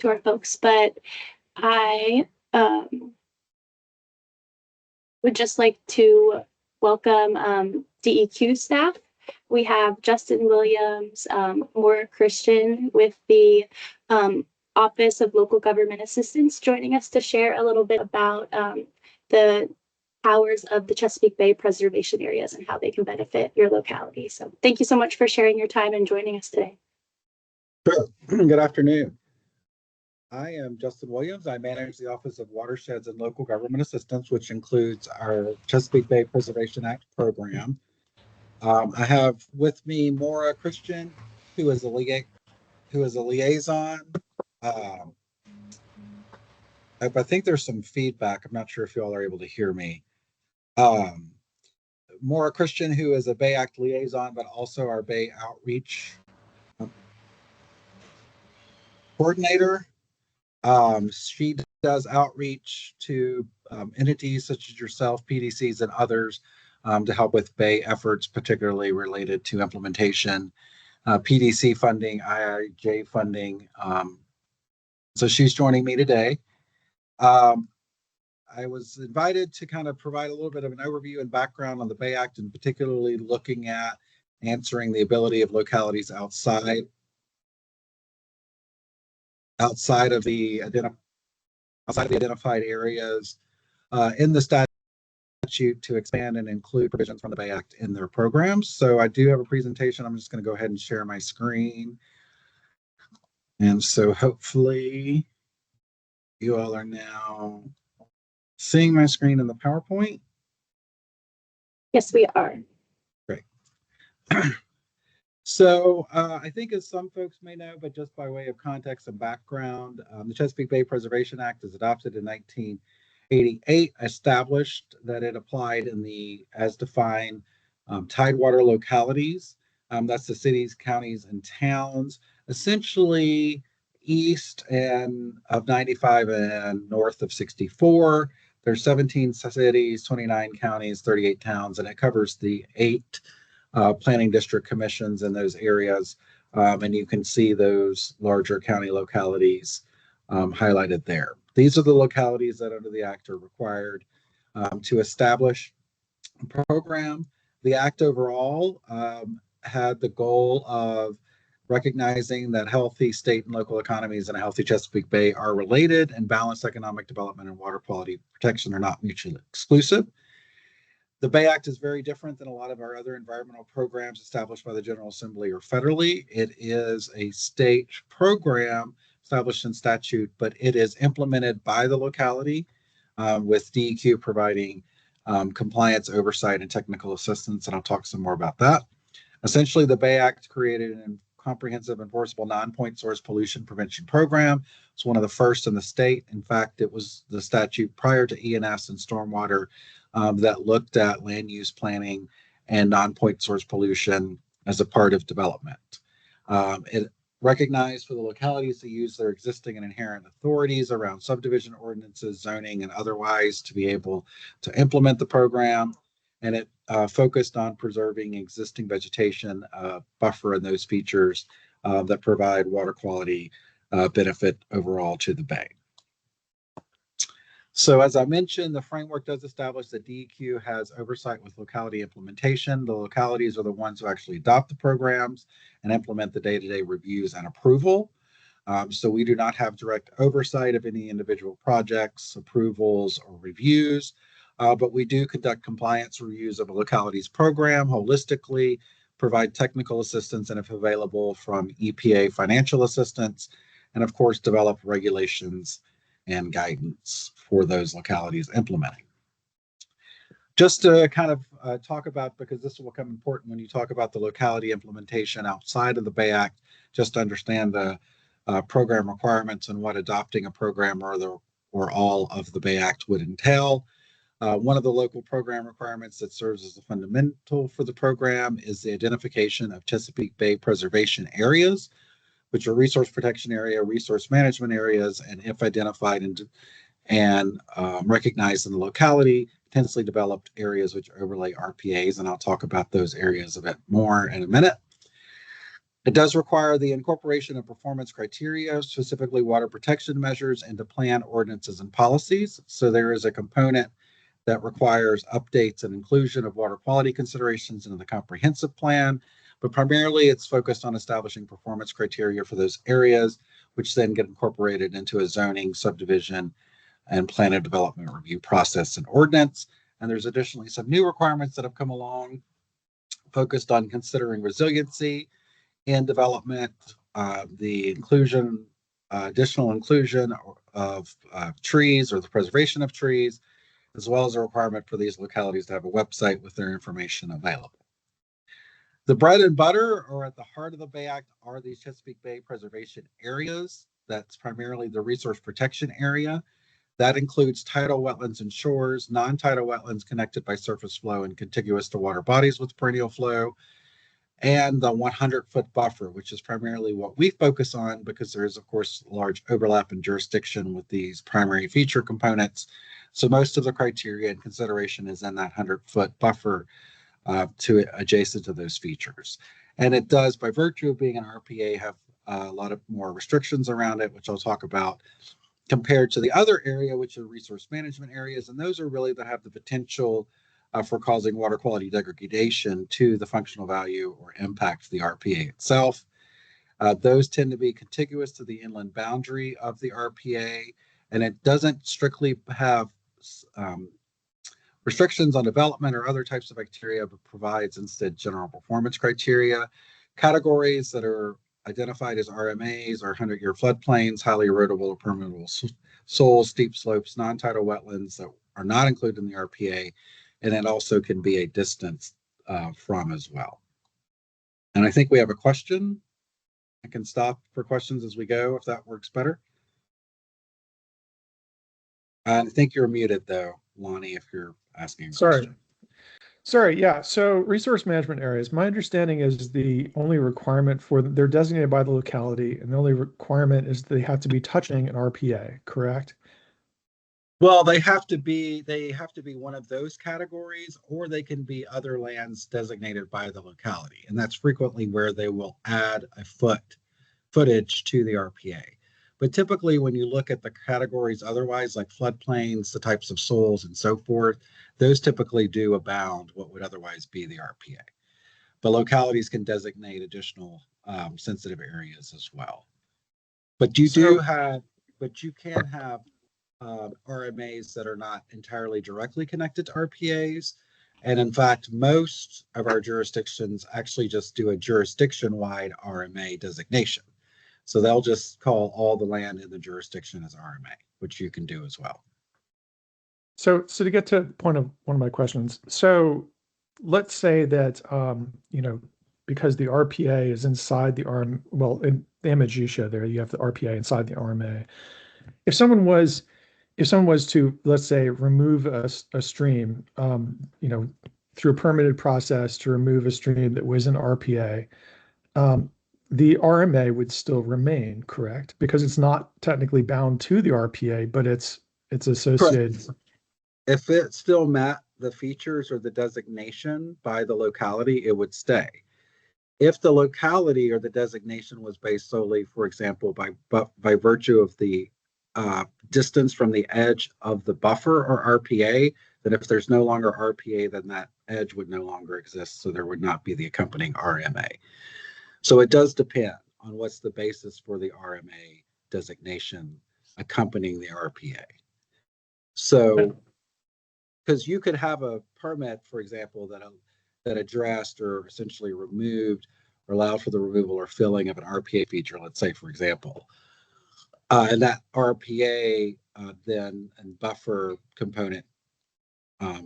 to our folks, but I would just like to welcome DEQ staff. We have Justin Williams, Maura Christian with the Office of Local Government Assistance joining us to share a little bit about the powers of the Chesapeake Bay preservation areas and how they can benefit your locality. So thank you so much for sharing your time and joining us today. Sure. Good afternoon. I am Justin Williams. I manage the Office of Watersheds and Local Government Assistance, which includes our Chesapeake Bay Preservation Act program. I have with me Maura Christian, who is a liaison. I think there's some feedback. I'm not sure if you all are able to hear me. Maura Christian, who is a Bay Act liaison, but also our Bay Outreach coordinator. She does outreach to entities such as yourself, PDCs, and others to help with Bay efforts, particularly related to implementation, PDC funding, IIJ funding. So she's joining me today. I was invited to kind of provide a little bit of an overview and background on the Bay Act, and particularly looking at answering the ability of localities outside of the identified areas in the statute to expand and include provisions from the Bay Act in their programs. So I do have a presentation. I'm just going to go ahead and share my screen. And so hopefully you all are now seeing my screen in the PowerPoint. Yes, we are. Great. So I think, as some folks may know, but just by way of context and background, the Chesapeake Bay Preservation Act is adopted in 1988, established that it applied in the as defined tidewater localities. That's the cities, counties, and towns, essentially east of 95 and north of 64. There's 17 cities, 29 counties, 38 towns, and it covers the 8 planning district commissions in those areas. And you can see those larger county localities highlighted there. These are the localities that under the Act are required to establish a program. The Act overall had the goal of recognizing that healthy state and local economies and a healthy Chesapeake Bay are related, and balanced economic development and water quality protection are not mutually exclusive. The Bay Act is very different than a lot of our other environmental programs established by the General Assembly or federally. It is a state program established in statute, but it is implemented by the locality with DEQ providing compliance, oversight, and technical assistance, and I'll talk some more about that. Essentially, the Bay Act created an comprehensive enforceable non-point source pollution prevention program. It's one of the first in the state. In fact, it was the statute prior to E&S and stormwater that looked at land use planning and non-point source pollution as a part of development. It recognized for the localities to use their existing and inherent authorities around subdivision ordinances, zoning, and otherwise to be able to implement the program. And it focused on preserving existing vegetation, buffer, and those features that provide water quality benefit overall to the Bay. So as I mentioned, the framework does establish that DEQ has oversight with locality implementation. The localities are the ones who actually adopt the programs and implement the day-to-day reviews and approval. So we do not have direct oversight of any individual projects, approvals, or reviews. But we do conduct compliance reviews of a locality's program holistically, provide technical assistance, and if available, from EPA financial assistance, and of course, develop regulations and guidance for those localities implementing. Just to kind of talk about, because this will become important when you talk about the locality implementation outside of the Bay Act, just to understand the program requirements and what adopting a program or all of the Bay Act would entail. One of the local program requirements that serves as a fundamental for the program is the identification of Chesapeake Bay preservation areas, which are resource protection area, resource management areas, and if identified and recognized in the locality, intensely developed areas which overlay RPAs, and I'll talk about those areas a bit more in a minute. It does require the incorporation of performance criteria, specifically water protection measures, into plan, ordinances, and policies. So there is a component that requires updates and inclusion of water quality considerations into the comprehensive plan, but primarily it's focused on establishing performance criteria for those areas, which then get incorporated into a zoning, subdivision, and plan of development review process and ordinance. And there's additionally some new requirements that have come along focused on considering resiliency in development, the inclusion, additional inclusion of trees or the preservation of trees, as well as a requirement for these localities to have a website with their information available. The bread and butter, or at the heart of the Bay Act, are these Chesapeake Bay preservation areas. That's primarily the resource protection area. That includes tidal wetlands and shores, non-tidal wetlands connected by surface flow and contiguous to water bodies with perennial flow, and the 100-foot buffer, which is primarily what we focus on because there is, of course, large overlap in jurisdiction with these primary feature components. So most of the criteria and consideration is in that 100-foot buffer to adjacent to those features. And it does, by virtue of being an RPA, have a lot of more restrictions around it, which I'll talk about, compared to the other area, which are resource management areas. And those are really that have the potential for causing water quality degradation to the functional value or impact of the RPA itself. Those tend to be contiguous to the inland boundary of the RPA, and it doesn't strictly have restrictions on development or other types of criteria, but provides instead general performance criteria. Categories that are identified as RMAs are 100-year floodplains, highly erodible or permeable soils, steep slopes, non-tidal wetlands that are not included in the RPA, and it also can be a distance from as well. And I think we have a question. I can stop for questions as we go if that works better. I think you're muted though, Lonnie, if you're asking. Sorry, yeah. So resource management areas, my understanding is the only requirement for they're designated by the locality, and the only requirement is they have to be touching an RPA, correct? Well, they have to be one of those categories, or they can be other lands designated by the locality. And that's frequently where they will add a footage to the RPA. But typically when you look at the categories otherwise, like floodplains, the types of soils and so forth, those typically do abound what would otherwise be the RPA. But localities can designate additional sensitive areas as well. But you can have RMAs that are not entirely directly connected to RPAs. And in fact, most of our jurisdictions actually just do a jurisdiction-wide RMA designation. So they'll just call all the land in the jurisdiction as RMA, which you can do as well. So to get to the point of one of my questions, so let's say that, because the RPA is inside the well, in the image you show there, you have the RPA inside the RMA. If someone was to, let's say, remove a stream, through a permitted process to remove a stream that was in RPA, the RMA would still remain, correct? Because it's not technically bound to the RPA, but it's associated. Correct. If it still met the features or the designation by the locality, it would stay. If the locality or the designation was based solely, for example, by virtue of the distance from the edge of the buffer or RPA, then if there's no longer RPA, then that edge would no longer exist. So there would not be the accompanying RMA. So it does depend on what's the basis for the RMA designation accompanying the RPA. So, because you could have a permit, for example, that addressed or essentially removed or allowed for the removal or filling of an RPA feature, let's say, for example, and that RPA then and buffer component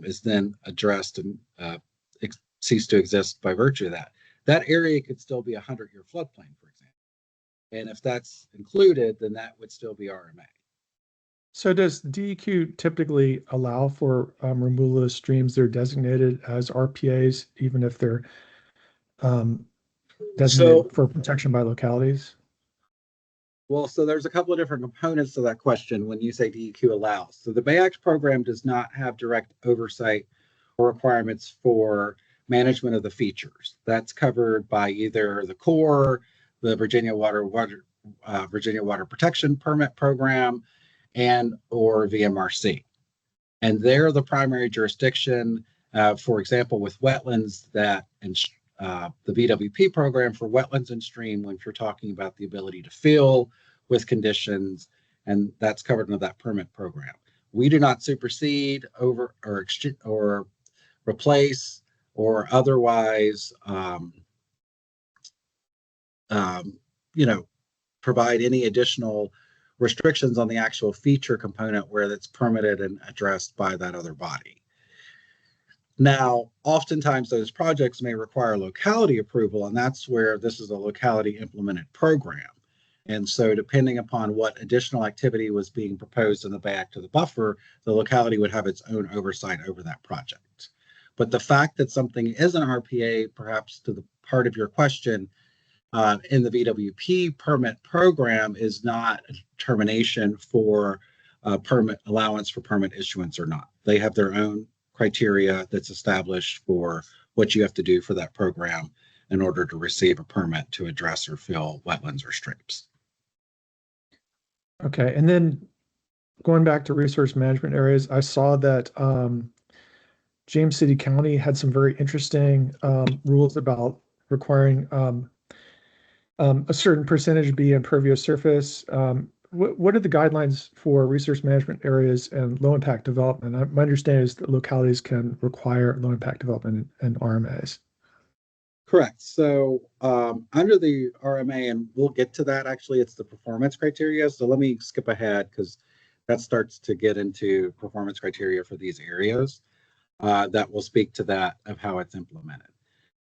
is then addressed and cease to exist by virtue of that. That area could still be a 100-year floodplain, for example. And if that's included, then that would still be RMA. So does DEQ typically allow for removal of streams that are designated as RPAs, even if they're designated for protection by localities? Well, so there's a couple of different components to that question when you say DEQ allows. So the Bay Act program does not have direct oversight or requirements for management of the features. That's covered by either the Corps, the Virginia Water Protection Permit Program, and or VMRC. And they're the primary jurisdiction, for example, with wetlands that and the VWP program for wetlands and stream, when you're talking about the ability to fill with conditions, and that's covered under that permit program. We do not supersede over or replace or otherwise, provide any additional restrictions on the actual feature component where that's permitted and addressed by that other body. Now, oftentimes those projects may require locality approval, and that's where this is a locality implemented program. And so depending upon what additional activity was being proposed in the back to the buffer, the locality would have its own oversight over that project. But the fact that something is an RPA, perhaps to the part of your question, in the VWP permit program is not a determination for permit allowance for permit issuance or not. They have their own criteria that's established for what you have to do for that program in order to receive a permit to address or fill wetlands or streams. Okay, and then going back to resource management areas, I saw that James City County had some very interesting rules about requiring a certain percentage be impervious surface. What are the guidelines for resource management areas and low impact development? My understanding is that localities can require low impact development and RMAs. Correct. So under the RMA, and we'll get to that, actually, it's the performance criteria. So let me skip ahead because that starts to get into performance criteria for these areas that will speak to that of how it's implemented.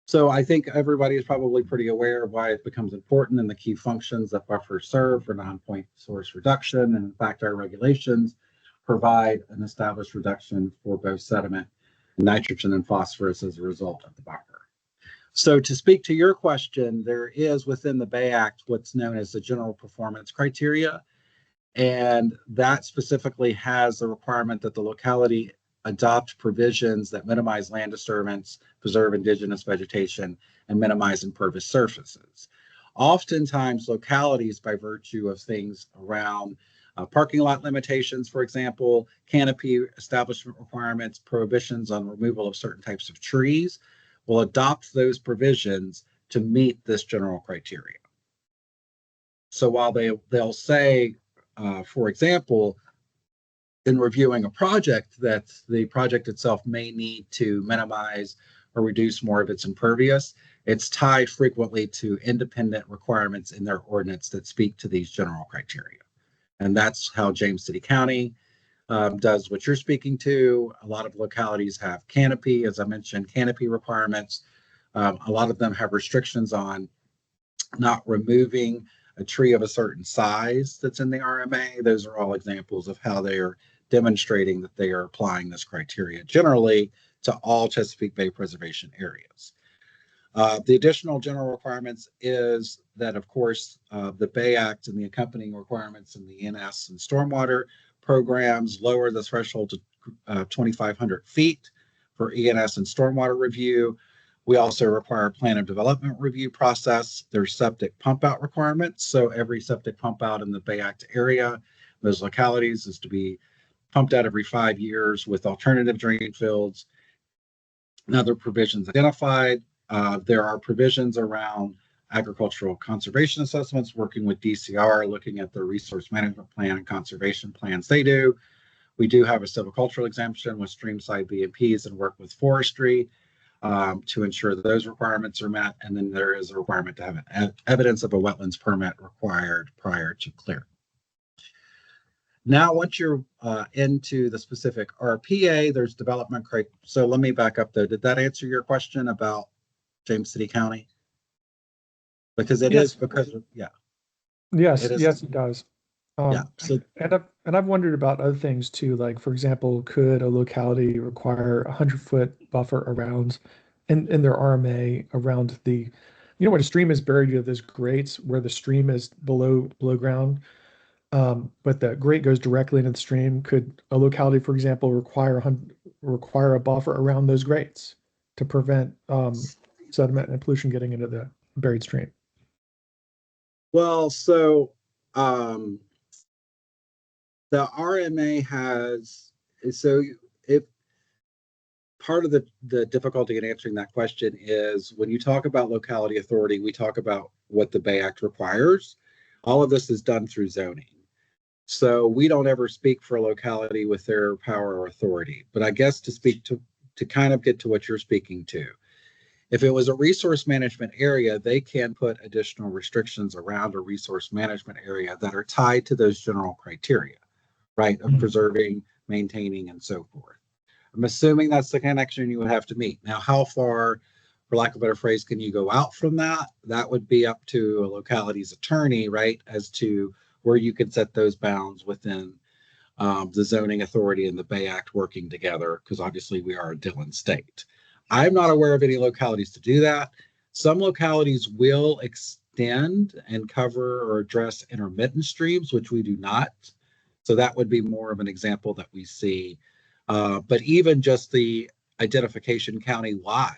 So I think everybody is probably pretty aware of why it becomes important and the key functions that buffers serve for non-point source reduction. And in fact, our regulations provide an established reduction for both sediment, nitrogen, and phosphorus as a result of the buffer. So to speak to your question, there is within the Bay Act what's known as the general performance criteria. And that specifically has the requirement that the locality adopt provisions that minimize land disturbance, preserve indigenous vegetation, and minimize impervious surfaces. Oftentimes, localities, by virtue of things around parking lot limitations, for example, canopy establishment requirements, prohibitions on removal of certain types of trees, will adopt those provisions to meet this general criteria. So while they'll say, for example, in reviewing a project that the project itself may need to minimize or reduce more of its impervious, it's tied frequently to independent requirements in their ordinance that speak to these general criteria. And that's how James City County does what you're speaking to. A lot of localities have canopy, as I mentioned, canopy requirements. A lot of them have restrictions on not removing a tree of a certain size that's in the RMA. Those are all examples of how they are demonstrating that they are applying this criteria generally to all Chesapeake Bay preservation areas. The additional general requirements is that, of course, the Bay Act and the accompanying requirements in the ENS and stormwater programs lower the threshold to 2,500 feet for ENS and stormwater review. We also require a plan of development review process. There's septic pump out requirements. So every septic pump out in the Bay Act area, those localities, is to be pumped out every 5 years with alternative drain fields and other provisions identified. There are provisions around agricultural conservation assessments, working with DCR, looking at the resource management plan and conservation plans they do. We do have a silvicultural exemption with streamside BMPs and work with forestry to ensure that those requirements are met. And then there is a requirement to have evidence of a wetlands permit required prior to clearing. Now, once you're into the specific RPA, there's development criteria. So let me back up though. Did that answer your question about James City County? Because it is because of, yeah. Yes, yes, it does. Yeah. So, and I've wondered about other things too. Like, for example, could a locality require 100-foot buffer around in their RMA around the, when a stream is buried, you have those grates where the stream is below ground. But the grate goes directly into the stream. Could a locality, for example, require a buffer around those grates to prevent sediment and pollution getting into the buried stream? Well, so the RMA has, so if part of the difficulty in answering that question is when you talk about locality authority, we talk about what the Bay Act requires. All of this is done through zoning. So we don't ever speak for a locality with their power or authority. But I guess to speak to kind of get to what you're speaking to, if it was a resource management area, they can put additional restrictions around a resource management area that are tied to those general criteria, right, of preserving, maintaining, and so forth. I'm assuming that's the connection you would have to meet. Now, how far, for lack of a better phrase, can you go out from that? That would be up to a locality's attorney, right, as to where you could set those bounds within the zoning authority and the Bay Act working together, because obviously we are a Dillon state. I'm not aware of any localities to do that. Some localities will extend and cover or address intermittent streams, which we do not. So that would be more of an example that we see. But even just the identification county-wide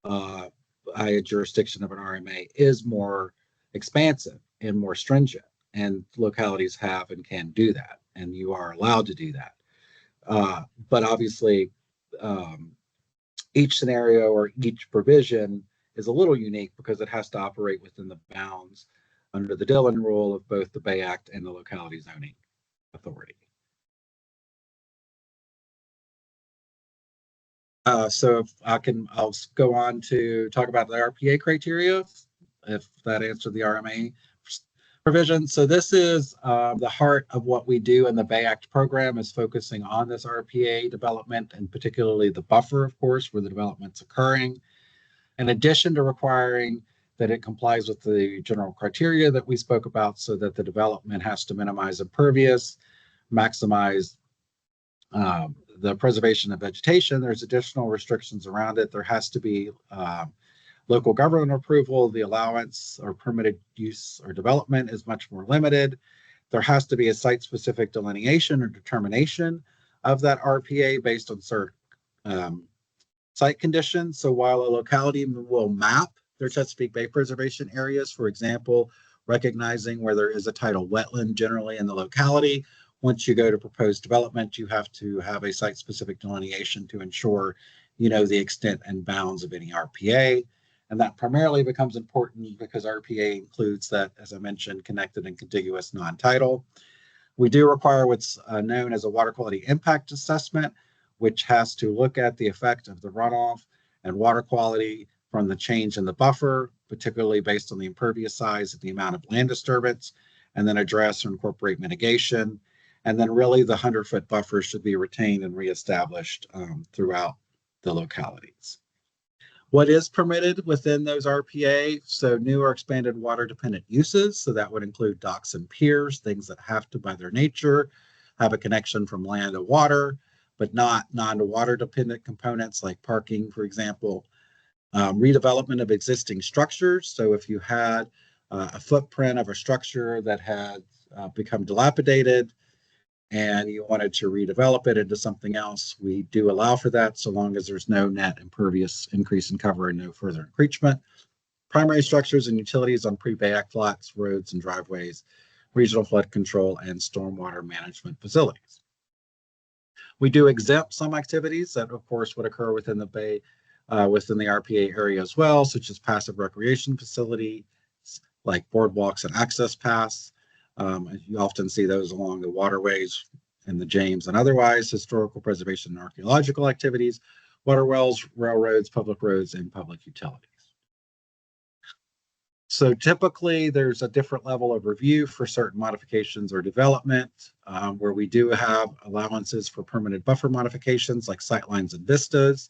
by a jurisdiction of an RMA is more expansive and more stringent, and localities have and can do that, and you are allowed to do that. But obviously, each scenario or each provision is a little unique because it has to operate within the bounds under the Dillon rule of both the Bay Act and the locality zoning authority. So if I'll go on to talk about the RPA criteria, if that answered the RMA provision. So this is the heart of what we do in the Bay Act program, is focusing on this RPA development, and particularly the buffer, of course, where the development's occurring. In addition to requiring that it complies with the general criteria that we spoke about, so that the development has to minimize impervious, maximize the preservation of vegetation, there's additional restrictions around it. There has to be local government approval. The allowance or permitted use or development is much more limited. There has to be a site-specific delineation or determination of that RPA based on certain site conditions. So while a locality will map their Chesapeake Bay preservation areas, for example, recognizing where there is a tidal wetland generally in the locality, once you go to proposed development, you have to have a site-specific delineation to ensure you know the extent and bounds of any RPA. And that primarily becomes important because RPA includes that, as I mentioned, connected and contiguous non-tidal. We do require what's known as a water quality impact assessment, which has to look at the effect of the runoff and water quality from the change in the buffer, particularly based on the impervious size and the amount of land disturbance, and then address or incorporate mitigation. And then really the 100-foot buffer should be retained and reestablished throughout the localities. What is permitted within those RPA? So new or expanded water dependent uses. So that would include docks and piers, things that have to, by their nature, have a connection from land to water, but not non-water dependent components like parking, for example. Redevelopment of existing structures. So if you had a footprint of a structure that had become dilapidated, and you wanted to redevelop it into something else, we do allow for that so long as there's no net impervious increase in cover and no further encroachment. Primary structures and utilities on pre-Bay Act lots, roads and driveways, regional flood control, and stormwater management facilities. We do exempt some activities that, of course, would occur within the Bay, within the RPA area as well, such as passive recreation facilities like boardwalks and access paths. You often see those along the waterways in the James and otherwise, historical preservation and archaeological activities, water wells, railroads, public roads, and public utilities. So typically there's a different level of review for certain modifications or development, where we do have allowances for permanent buffer modifications like sightlines and vistas,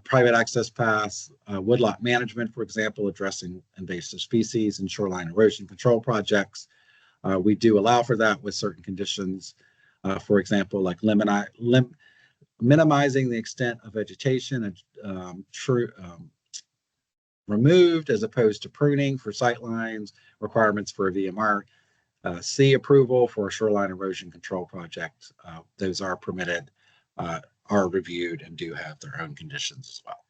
private access paths, woodlot management, for example, addressing invasive species and shoreline erosion control projects. We do allow for that with certain conditions, for example, like minimizing the extent of vegetation and removed as opposed to pruning for sightlines, requirements for a VMR C approval for a shoreline erosion control project. Those are permitted, are reviewed, and do have their own conditions as well.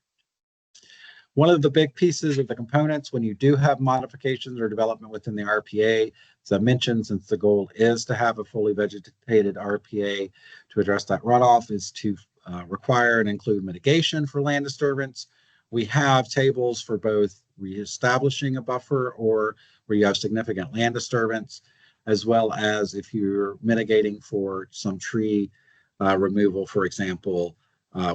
One of the big pieces of the components when you do have modifications or development within the RPA, as I mentioned, since the goal is to have a fully vegetated RPA to address that runoff, is to require and include mitigation for land disturbance. We have tables for both reestablishing a buffer or where you have significant land disturbance, as well as if you're mitigating for some tree removal, for example,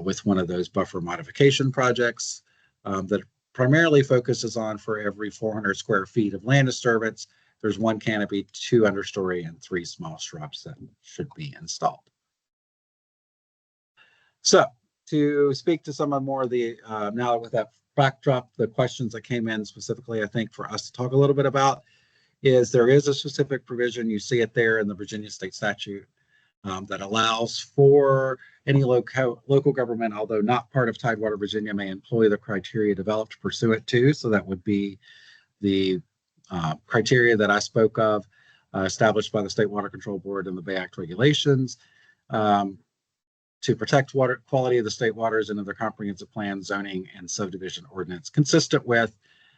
with one of those buffer modification projects that primarily focuses on for every 400 square feet of land disturbance, there's 1 canopy, 2 understory, and 3 small shrubs that should be installed. So to speak to some of more of the, now with that backdrop, the questions that came in specifically, I think for us to talk a little bit about is there is a specific provision, you see it there in the Virginia state statute, that allows for any local government, although not part of Tidewater, Virginia, may employ the criteria developed pursuant to. So that would be the criteria that I spoke of, established by the State Water Control Board and the Bay Act regulations to protect water quality of the state waters and of their comprehensive plan, zoning, and subdivision ordinance consistent with,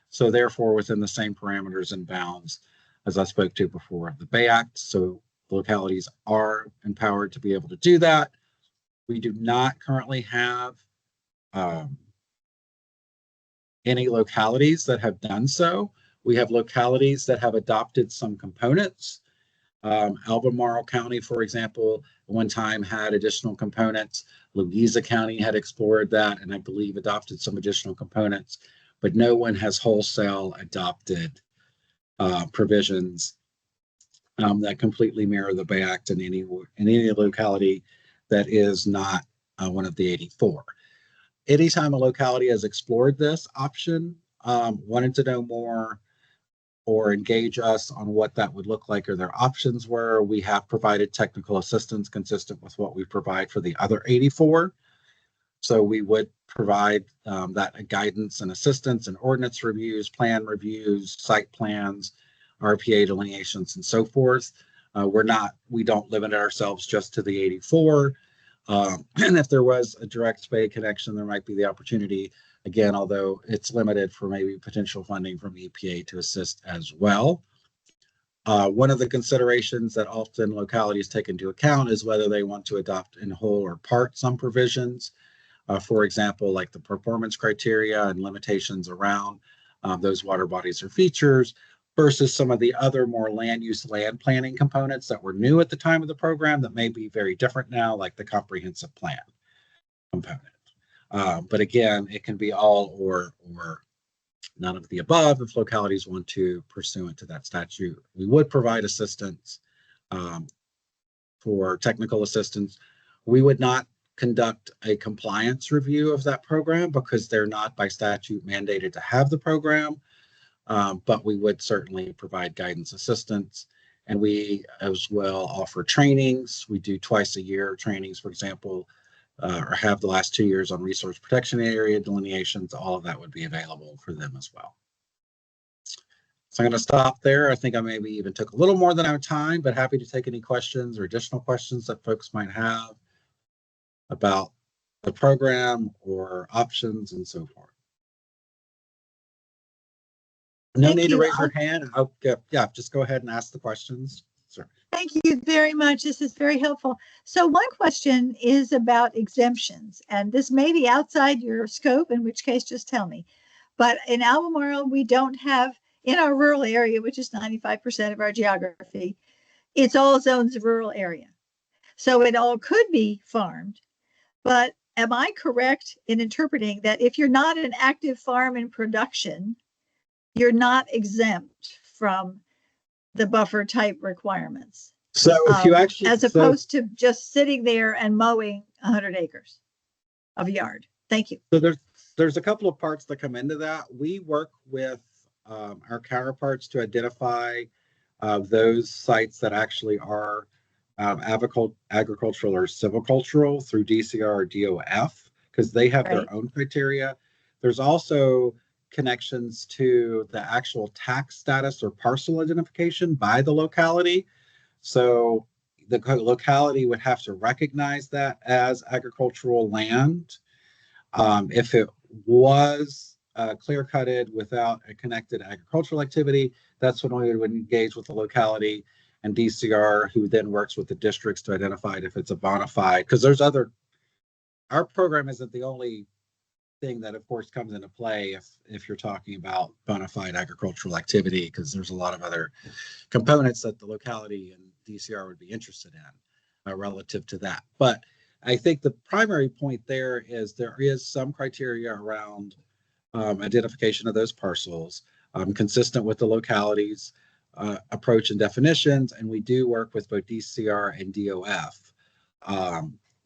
so therefore within the same parameters and bounds as I spoke to before of the Bay Act. So localities are empowered to be able to do that. We do not currently have any localities that have done so. We have localities that have adopted some components. Albemarle County, for example, at one time had additional components. Louisa County had explored that and I believe adopted some additional components, but no one has wholesale adopted provisions that completely mirror the Bay Act in any locality that is not one of the 84. Anytime a locality has explored this option, wanted to know more or engage us on what that would look like or their options were, we have provided technical assistance consistent with what we provide for the other 84. So we would provide that guidance and assistance and ordinance reviews, plan reviews, site plans, RPA delineations, and so forth. We don't limit ourselves just to the 84. And if there was a direct Bay connection, there might be the opportunity, again, although it's limited, for maybe potential funding from EPA to assist as well. One of the considerations that often localities take into account is whether they want to adopt in whole or part some provisions. For example, like the performance criteria and limitations around those water bodies or features, versus some of the other more land use land planning components that were new at the time of the program that may be very different now, like the comprehensive plan component. But again, it can be all or none of the above if localities want to pursuant to that statute. We would provide assistance for technical assistance. We would not conduct a compliance review of that program because they're not by statute mandated to have the program. But we would certainly provide guidance assistance, and we as well offer trainings. We do twice a year trainings, for example, or have the last 2 years on resource protection area delineations. All of that would be available for them as well. So I'm going to stop there. I think I maybe even took a little more than our time, but happy to take any questions or additional questions that folks might have about the program or options and so forth. No need to raise your hand. Oh, yeah, just go ahead and ask the questions. Sure. Thank you very much. This is very helpful. So one question is about exemptions, and this may be outside your scope, in which case just tell me. But in Albemarle, we don't have, in our rural area, which is 95% of our geography, it's all zones of rural area. So it all could be farmed. But am I correct in interpreting that if you're not an active farm in production, you're not exempt from the buffer type requirements? So if you actually, as opposed to just sitting there and mowing 100 acres of yard. Thank you. So there's a couple of parts that come into that. We work with our counterparts to identify those sites that actually are agricultural or silvicultural through DCR or DOF, because they have their own criteria. There's also connections to the actual tax status or parcel identification by the locality. So the locality would have to recognize that as agricultural land. If it was clear-cutted without a connected agricultural activity, that's when we would engage with the locality and DCR, who then works with the districts to identify if it's a bona fide, because there's other, our program isn't the only thing that of course comes into play if you're talking about bona fide agricultural activity, because there's a lot of other components that the locality and DCR would be interested in relative to that. But I think the primary point there is some criteria around identification of those parcels, consistent with the locality's approach and definitions, and we do work with both DCR and DOF.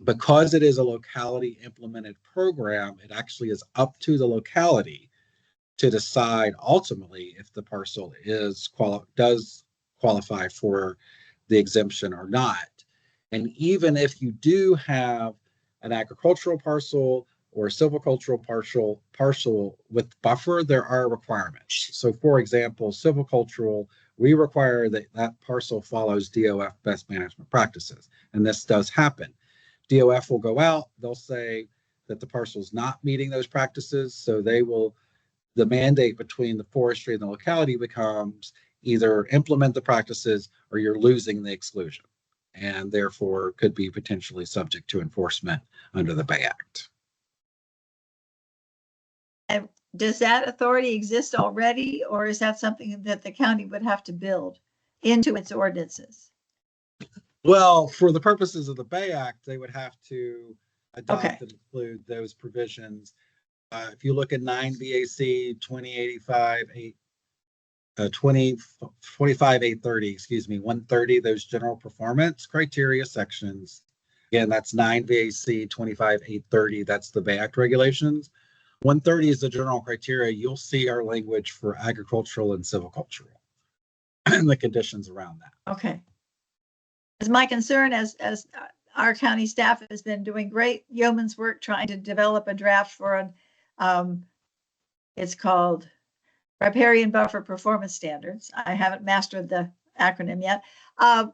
Because it is a locality implemented program, it actually is up to the locality to decide ultimately if the parcel does qualify for the exemption or not. And even if you do have an agricultural parcel or a silvicultural parcel with buffer, there are requirements. So for example, silvicultural, we require that that parcel follows DOF best management practices. And this does happen. DOF will go out, they'll say that the parcel is not meeting those practices. So the mandate between the forestry and the locality becomes either implement the practices or you're losing the exclusion, and therefore could be potentially subject to enforcement under the Bay Act. And does that authority exist already, or is that something that the county would have to build into its ordinances? Well, for the purposes of the Bay Act, they would have to adopt Okay. and include those provisions. If you look at 9 VAC 2085, 830, excuse me, 130, those general performance criteria sections. Again, that's 9 VAC 25-830. That's the Bay Act regulations. 130 is the general criteria. You'll see our language for agricultural and silvicultural and the conditions around that. Okay. As my concern, as our county staff has been doing great yeoman's work trying to develop a draft for an, it's called Riparian Buffer Performance Standards. I haven't mastered the acronym yet. I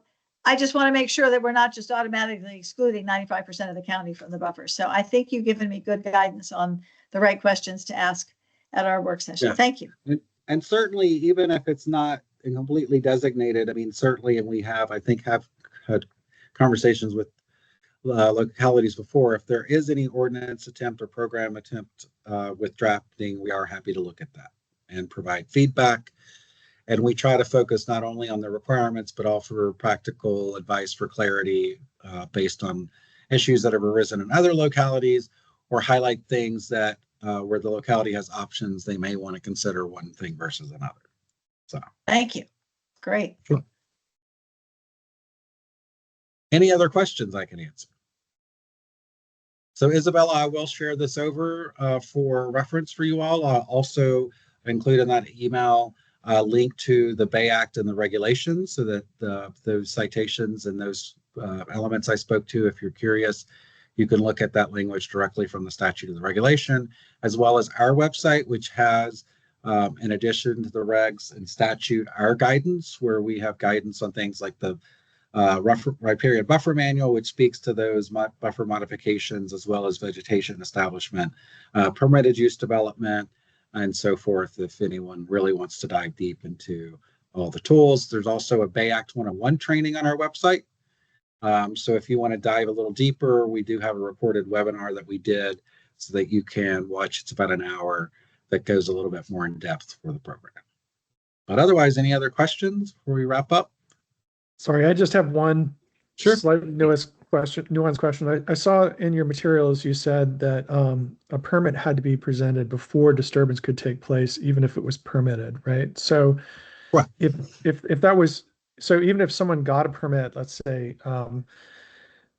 just want to make sure that we're not just automatically excluding 95% of the county from the buffer. So I think you've given me good guidance on the right questions to ask at our work session. Yeah. Thank you. And certainly, even if it's not completely designated, I mean, certainly, and we have, I think, have had conversations with localities before. If there is any ordinance attempt or program attempt with drafting, we are happy to look at that and provide feedback. And we try to focus not only on the requirements, but offer practical advice for clarity based on issues that have arisen in other localities, or highlight things that where the locality has options, they may want to consider one thing versus another. So Thank you. Great. Sure. Any other questions I can answer? So Isabella, I will share this over for reference for you all. I'll also include in that email a link to the Bay Act and the regulations, so that those citations and those elements I spoke to, if you're curious, you can look at that language directly from the statute or the regulation, as well as our website, which has, in addition to the regs and statute, our guidance, where we have guidance on things like the riparian buffer manual, which speaks to those buffer modifications, as well as vegetation establishment, permitted use development, and so forth, if anyone really wants to dive deep into all the tools. There's also a Bay Act 101 training on our website. So if you want to dive a little deeper, we do have a recorded webinar that we did so that you can watch. It's about an hour that goes a little bit more in depth for the program. But otherwise, any other questions before we wrap up? Sorry, I just have one slight nuanced question. I saw in your materials you said that a permit had to be presented before disturbance could take place, even if it was permitted, right? So right. If that was, so even if someone got a permit, let's say,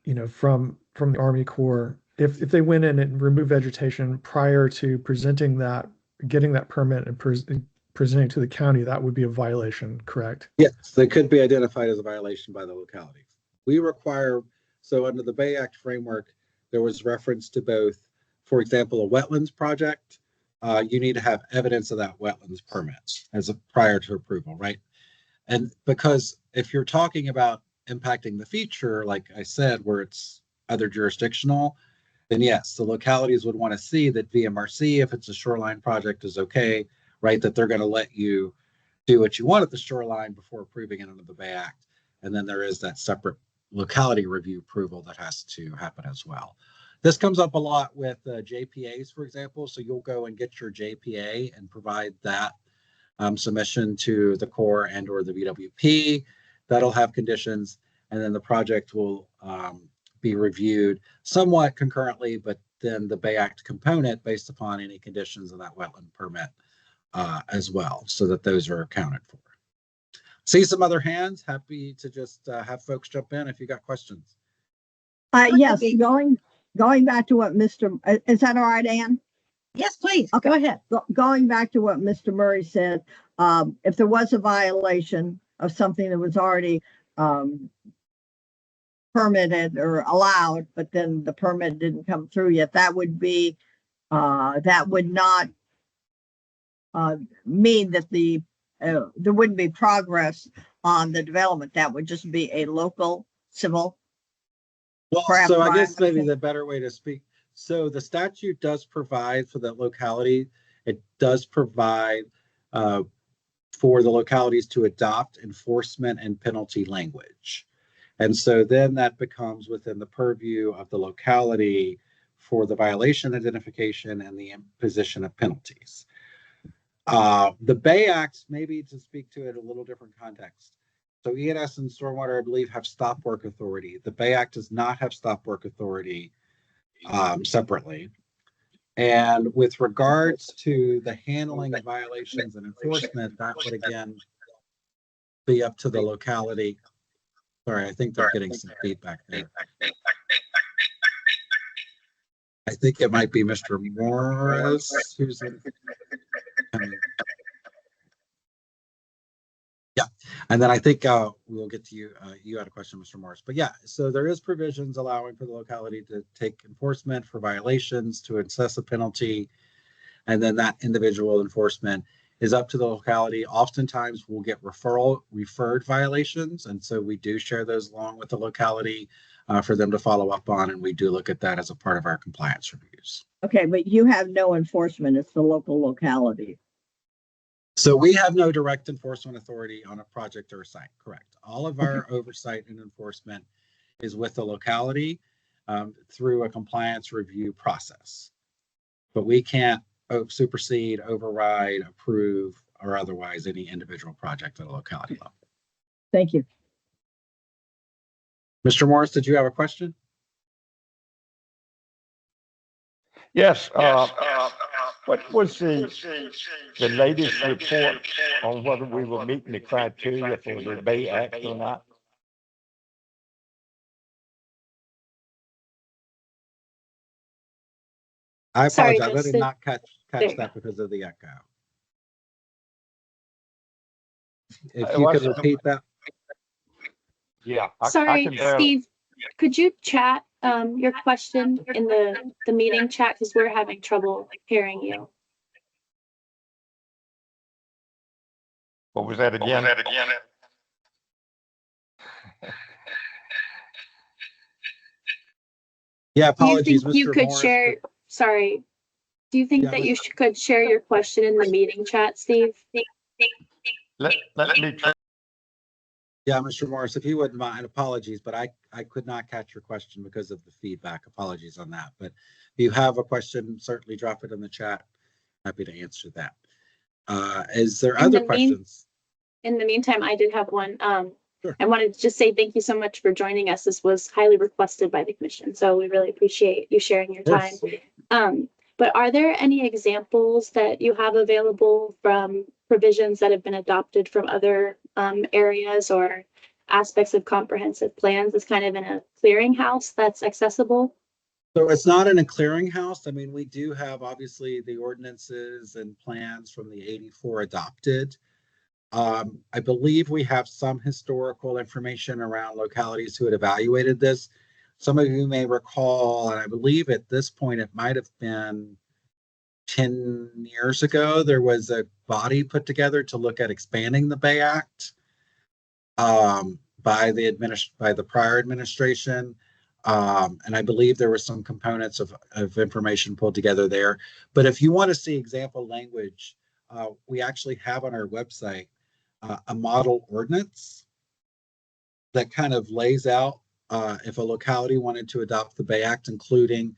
you know, from the Army Corps, if they went in and removed vegetation prior to presenting that, getting that permit and presenting to the county, that would be a violation, correct? Yes, they could be identified as a violation by the locality. We require, so under the Bay Act framework, there was reference to both, for example, a wetlands project. You need to have evidence of that wetlands permit prior to approval, right? And because if you're talking about impacting the feature, like I said, where it's other jurisdictional, then yes, the localities would want to see that VMRC, if it's a shoreline project, is okay, right? That they're going to let you do what you want at the shoreline before approving it under the Bay Act. And then there is that separate locality review approval that has to happen as well. This comes up a lot with JPAs, for example. So you'll go and get your JPA and provide that submission to the Corps and or the VWP. That'll have conditions, and then the project will be reviewed somewhat concurrently, but then the Bay Act component based upon any conditions of that wetland permit as well, so that those are accounted for. See some other hands. Happy to just have folks jump in if you got questions. Yes, going back to what Mr. Is that all right, Ann? Yes, please. Okay. Go ahead. Going back to what Mr. Murray said, if there was a violation of something that was already permitted or allowed, but then the permit didn't come through yet, that would be that would not mean that there wouldn't be progress on the development. That would just be a local civil. Well, so I guess maybe the better way to speak. So the statute does provide for that locality. It does provide for the localities to adopt enforcement and penalty language. And so then that becomes within the purview of the locality for the violation identification and the imposition of penalties. The Bay Act, maybe to speak to it a little different context. So ENS and Stormwater, I believe, have stop work authority. The Bay Act does not have stop work authority separately. And with regards to the handling of violations and enforcement, that would again be up to the locality. Sorry, I think they're getting some feedback there. I think it might be Mr. Morris who's in. Yeah, and then I think we'll get to you. You had a question, Mr. Morris, but yeah, so there is provisions allowing for the locality to take enforcement for violations, to assess a penalty, and then that individual enforcement is up to the locality. Oftentimes we'll get referred violations, and so we do share those along with the locality for them to follow up on, and we do look at that as a part of our compliance reviews. Okay, but you have no enforcement. It's the local locality. So we have no direct enforcement authority on a project or a site, correct? All of our oversight and enforcement is with the locality through a compliance review process. But we can't supersede, override, approve, or otherwise any individual project at a locality level. Thank you. Mr. Morris, did you have a question? Yes. What was the latest report on whether we were meeting the criteria for the Bay Act or not? I Sorry, apologize. I did not catch There. that because of the echo. If you could repeat that. Yeah. Sorry, I can Steve, could you chat your question in the meeting chat, because we're having trouble hearing you. What was that again? Yeah, Do you apologies, think you Mr. could Morris, share, sorry, do you think Yeah, that you could share your question in the meeting chat, Steve? Let me try. Yeah, Mr. Morris, if you wouldn't mind, apologies, but I could not catch your question because of the feedback. Apologies on that. But if you have a question, certainly drop it in the chat. Happy to answer that. Is there other questions? In the meantime, I did have one. Sure. I wanted to just say thank you so much for joining us. This was highly requested by the commission, so we really appreciate you sharing your time. But are there any examples that you have available from provisions that have been adopted from other areas or aspects of comprehensive plans as kind of in a clearinghouse that's accessible? So it's not in a clearinghouse. I mean, we do have obviously the ordinances and plans from the 84 adopted. I believe we have some historical information around localities who had evaluated this. Some of you may recall, and I believe at this point it might have been 10 years ago, there was a body put together to look at expanding the Bay Act by the prior administration. And I believe there were some components of information pulled together there. But if you want to see example language, we actually have on our website a model ordinance that kind of lays out if a locality wanted to adopt the Bay Act, including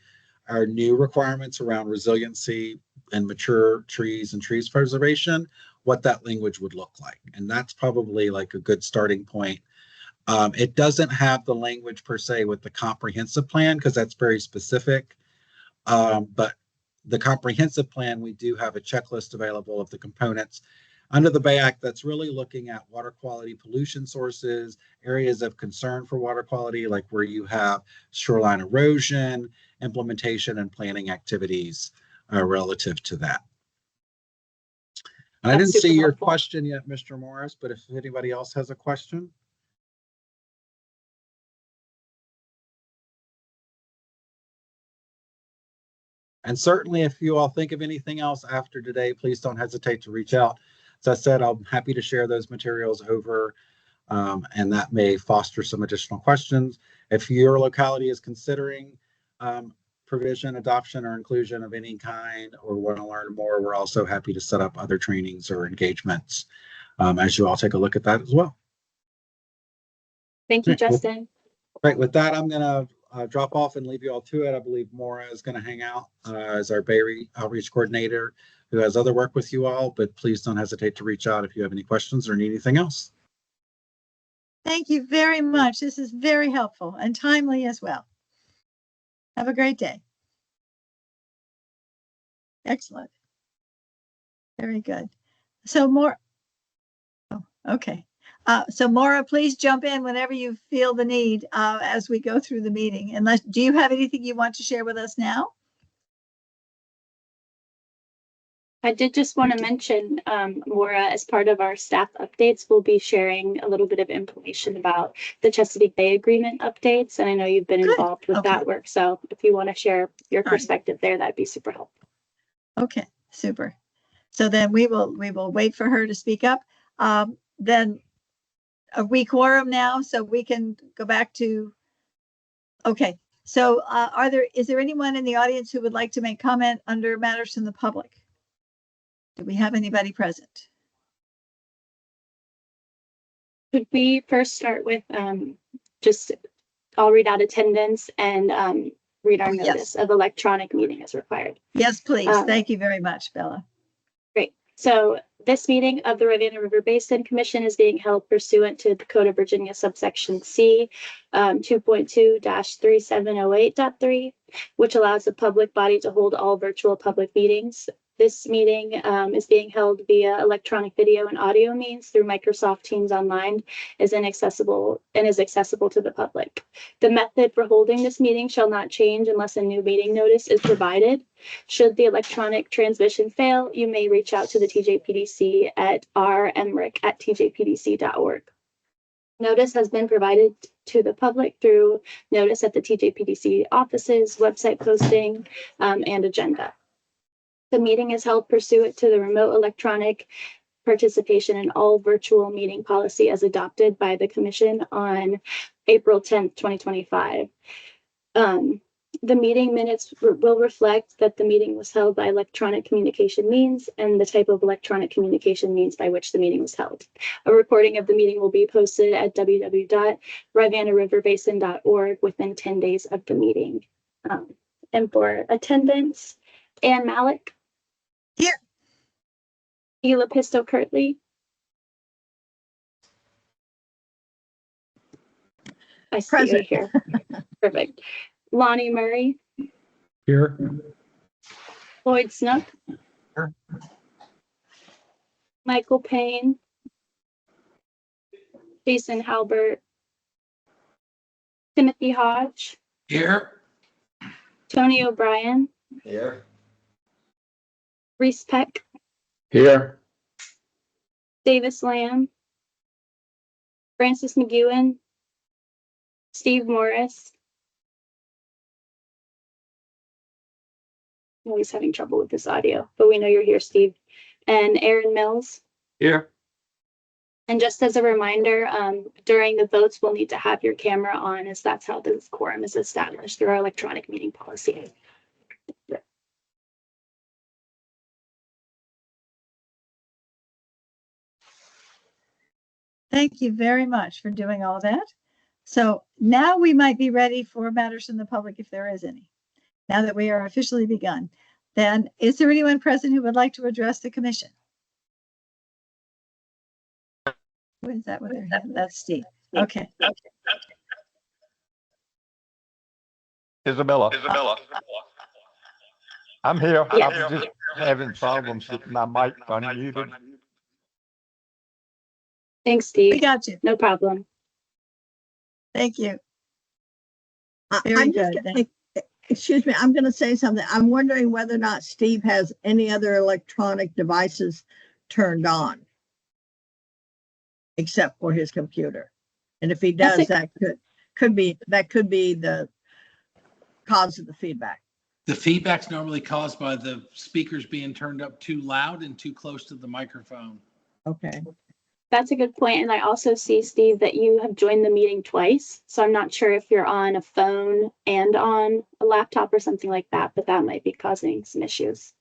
our new requirements around resiliency and mature trees and trees preservation, what that language would look like. And that's probably like a good starting point. It doesn't have the language per se with the comprehensive plan because that's very specific. But the comprehensive plan, we do have a checklist available of the components under the Bay Act that's really looking at water quality pollution sources, areas of concern for water quality, like where you have shoreline erosion, implementation and planning activities relative to that. And I didn't see your question yet, Mr. Morris, but if anybody else has a question. And certainly if you all think of anything else after today, please don't hesitate to reach out. As I said, I'm happy to share those materials over, and that may foster some additional questions. If your locality is considering provision, adoption, or inclusion of any kind, or want to learn more, we're also happy to set up other trainings or engagements as you all take a look at that as well. Thank you, Justin. Right, with that, I'm going to drop off and leave you all to it. I believe Maura is going to hang out as our Bay Outreach Coordinator who has other work with you all, but please don't hesitate to reach out if you have any questions or need anything else. Thank you very much. This is very helpful and timely as well. Have a great day. Excellent. Very good. So more. Oh, okay. So Maura, please jump in whenever you feel the need as we go through the meeting. Unless, do you have anything you want to share with us now? I did just want to mention, Maura, as part of our staff updates, we'll be sharing a little bit of information about the Chesapeake Bay Agreement updates. And I know you've been involved with that work. So if you want to share your perspective there, that'd be super helpful. Okay, super. So then we will wait for her to speak up. Then we quorum now, so we can go back to. Okay, so is there anyone in the audience who would like to make comment under matters from the public? Do we have anybody present? Could we first start with I'll read out attendance and read our notice of electronic meeting as required. Yes, please. Thank you very much, Bella. Great. So this meeting of the Rivanna River Basin Commission is being held pursuant to the Code of Virginia subsection C 2.2-3708.3, which allows the public body to hold all virtual public meetings. This meeting is being held via electronic video and audio means through Microsoft Teams Online is accessible to the public. The method for holding this meeting shall not change unless a new meeting notice is provided. Should the electronic transmission fail, you may reach out to the TJPDC at rmrick@tjpdc.org. Notice has been provided to the public through notice at the TJPDC offices, website posting, and agenda. The meeting is held pursuant to the remote electronic participation in all virtual meeting policy as adopted by the Commission on April 10th, 2025. The meeting minutes will reflect that the meeting was held by electronic communication means and the type of electronic communication means by which the meeting was held. A recording of the meeting will be posted at www.rivannariverbasin.org within 10 days of the meeting. And for attendance, Ann Malik. Here. Ela Pisto Kirtley. I see you here. Perfect. Lonnie Murray. Here. Lloyd Snook. Here. Michael Payne. Jason Halbert. Timothy Hodge. Here. Tony O'Brien. Here. Reese Peck. Here. Davis Lamb. Francis McEwen. Steve Morris. I'm always having trouble with this audio, but we know you're here, Steve. And Aaron Mills. Here. And just as a reminder, during the votes, we'll need to have your camera on, as that's how this quorum is established through our electronic meeting policy. Thank you very much for doing all that. So now we might be ready for matters from the public, if there is any. Now that we are officially begun, then is there anyone present who would like to address the commission? Who is that with their hand? That's Steve. Okay. Isabella. I'm here. Yeah. I was just having problems with my mic unmuted. Thanks, We Steve. got you. No problem. Thank you. Very I'm just good. gonna, excuse me, I'm going to say something. I'm wondering whether or not Steve has any other electronic devices turned on except for his computer. And if he does, that could be the cause of the feedback. The feedback's normally caused by the speakers being turned up too loud and too close to the microphone. Okay. That's a good point. And I also see, Steve, that you have joined the meeting twice. So I'm not sure if you're on a phone and on a laptop or something like that, but that might be causing some issues.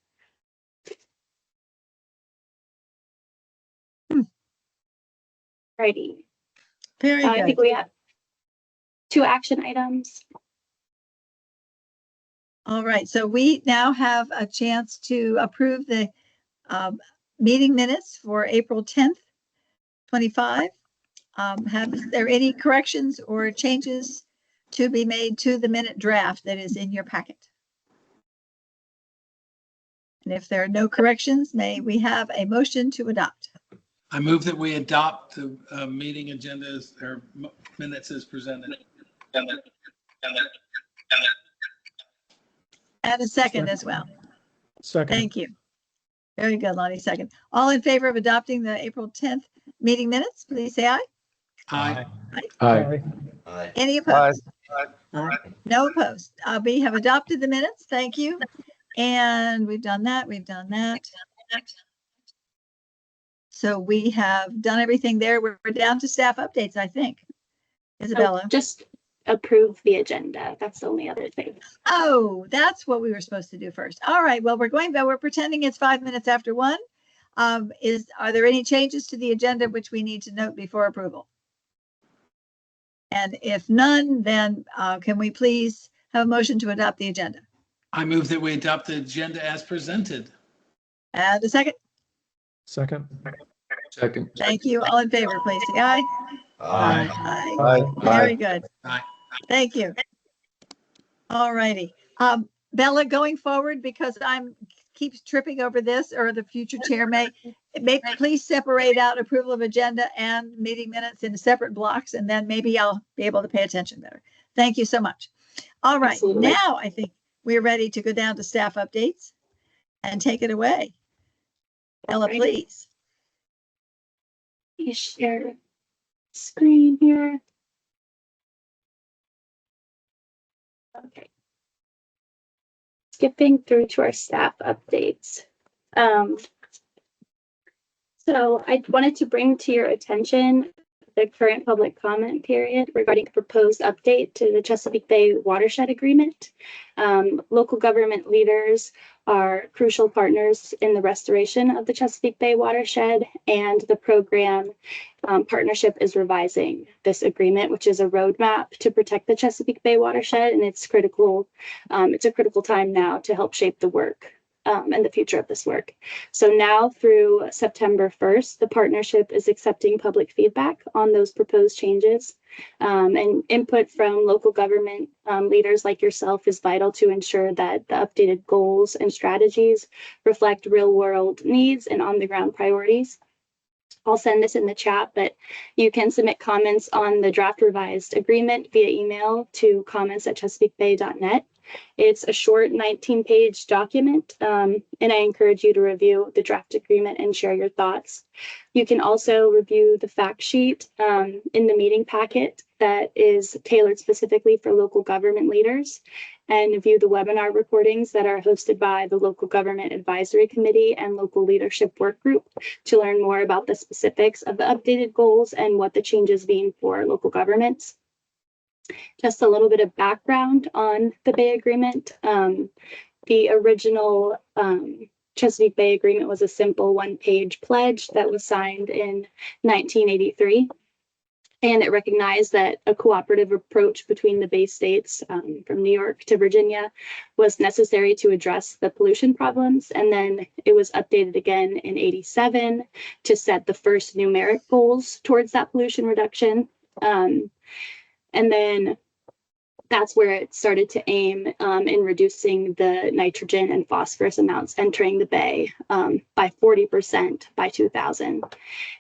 Righty. Very I good. think we have 2 action items. All right. So we now have a chance to approve the meeting minutes for April 10th, 25. Have there any corrections or changes to be made to the minute draft that is in your packet? And if there are no corrections, may we have a motion to adopt? I move that we adopt the meeting agendas or minutes as presented. And a second as well. Second. Thank you. Very good, Lonnie. Second. All in favor of adopting the April 10th meeting minutes, please say aye. Aye. Aye. Any opposed? Aye. No opposed. We have adopted the minutes. Thank you. And we've done that. We've done that. So we have done everything there. We're down to staff updates, I think. Isabella. Just approve the agenda. That's the only other thing. Oh, that's what we were supposed to do first. All right. Well, we're pretending it's 5 minutes after 1. Are there any changes to the agenda which we need to note before approval? And if none, then can we please have a motion to adopt the agenda? I move that we adopt the agenda as presented. And a second. Second. Thank you. All in favor, please say aye. Aye. Very good. Aye. Thank you. All righty. Bella, going forward, because I'm keeps tripping over this, or the future chair may please separate out approval of agenda and meeting minutes into separate blocks, and then maybe I'll be able to pay attention better. Thank you so much. All right. Absolutely. Now I think we're ready to go down to staff updates and take it away. Bella, Alrighty. please. Let me share screen here. Okay. Skipping through to our staff updates. So I wanted to bring to your attention the current public comment period regarding a proposed update to the Chesapeake Bay Watershed Agreement. Local government leaders are crucial partners in the restoration of the Chesapeake Bay watershed, and the program partnership is revising this agreement, which is a roadmap to protect the Chesapeake Bay watershed, and it's critical. It's a critical time now to help shape the work and the future of this work. So now through September 1st, the partnership is accepting public feedback on those proposed changes, and input from local government leaders like yourself is vital to ensure that the updated goals and strategies reflect real world needs and on the ground priorities. I'll send this in the chat, but you can submit comments on the draft revised agreement via email to comments@chesapeakebay.net. It's a short 19-page document, and I encourage you to review the draft agreement and share your thoughts. You can also review the fact sheet in the meeting packet that is tailored specifically for local government leaders, and view the webinar recordings that are hosted by the Local Government Advisory Committee and Local Leadership Work Group to learn more about the specifics of the updated goals and what the changes mean for local governments. Just a little bit of background on the Bay Agreement. The original Chesapeake Bay Agreement was a simple one-page pledge that was signed in 1983. And it recognized that a cooperative approach between the Bay States, from New York to Virginia, was necessary to address the pollution problems. And then it was updated again in '87 to set the first numeric goals towards that pollution reduction. And then that's where it started to aim in reducing the nitrogen and phosphorus amounts entering the bay by 40% by 2000.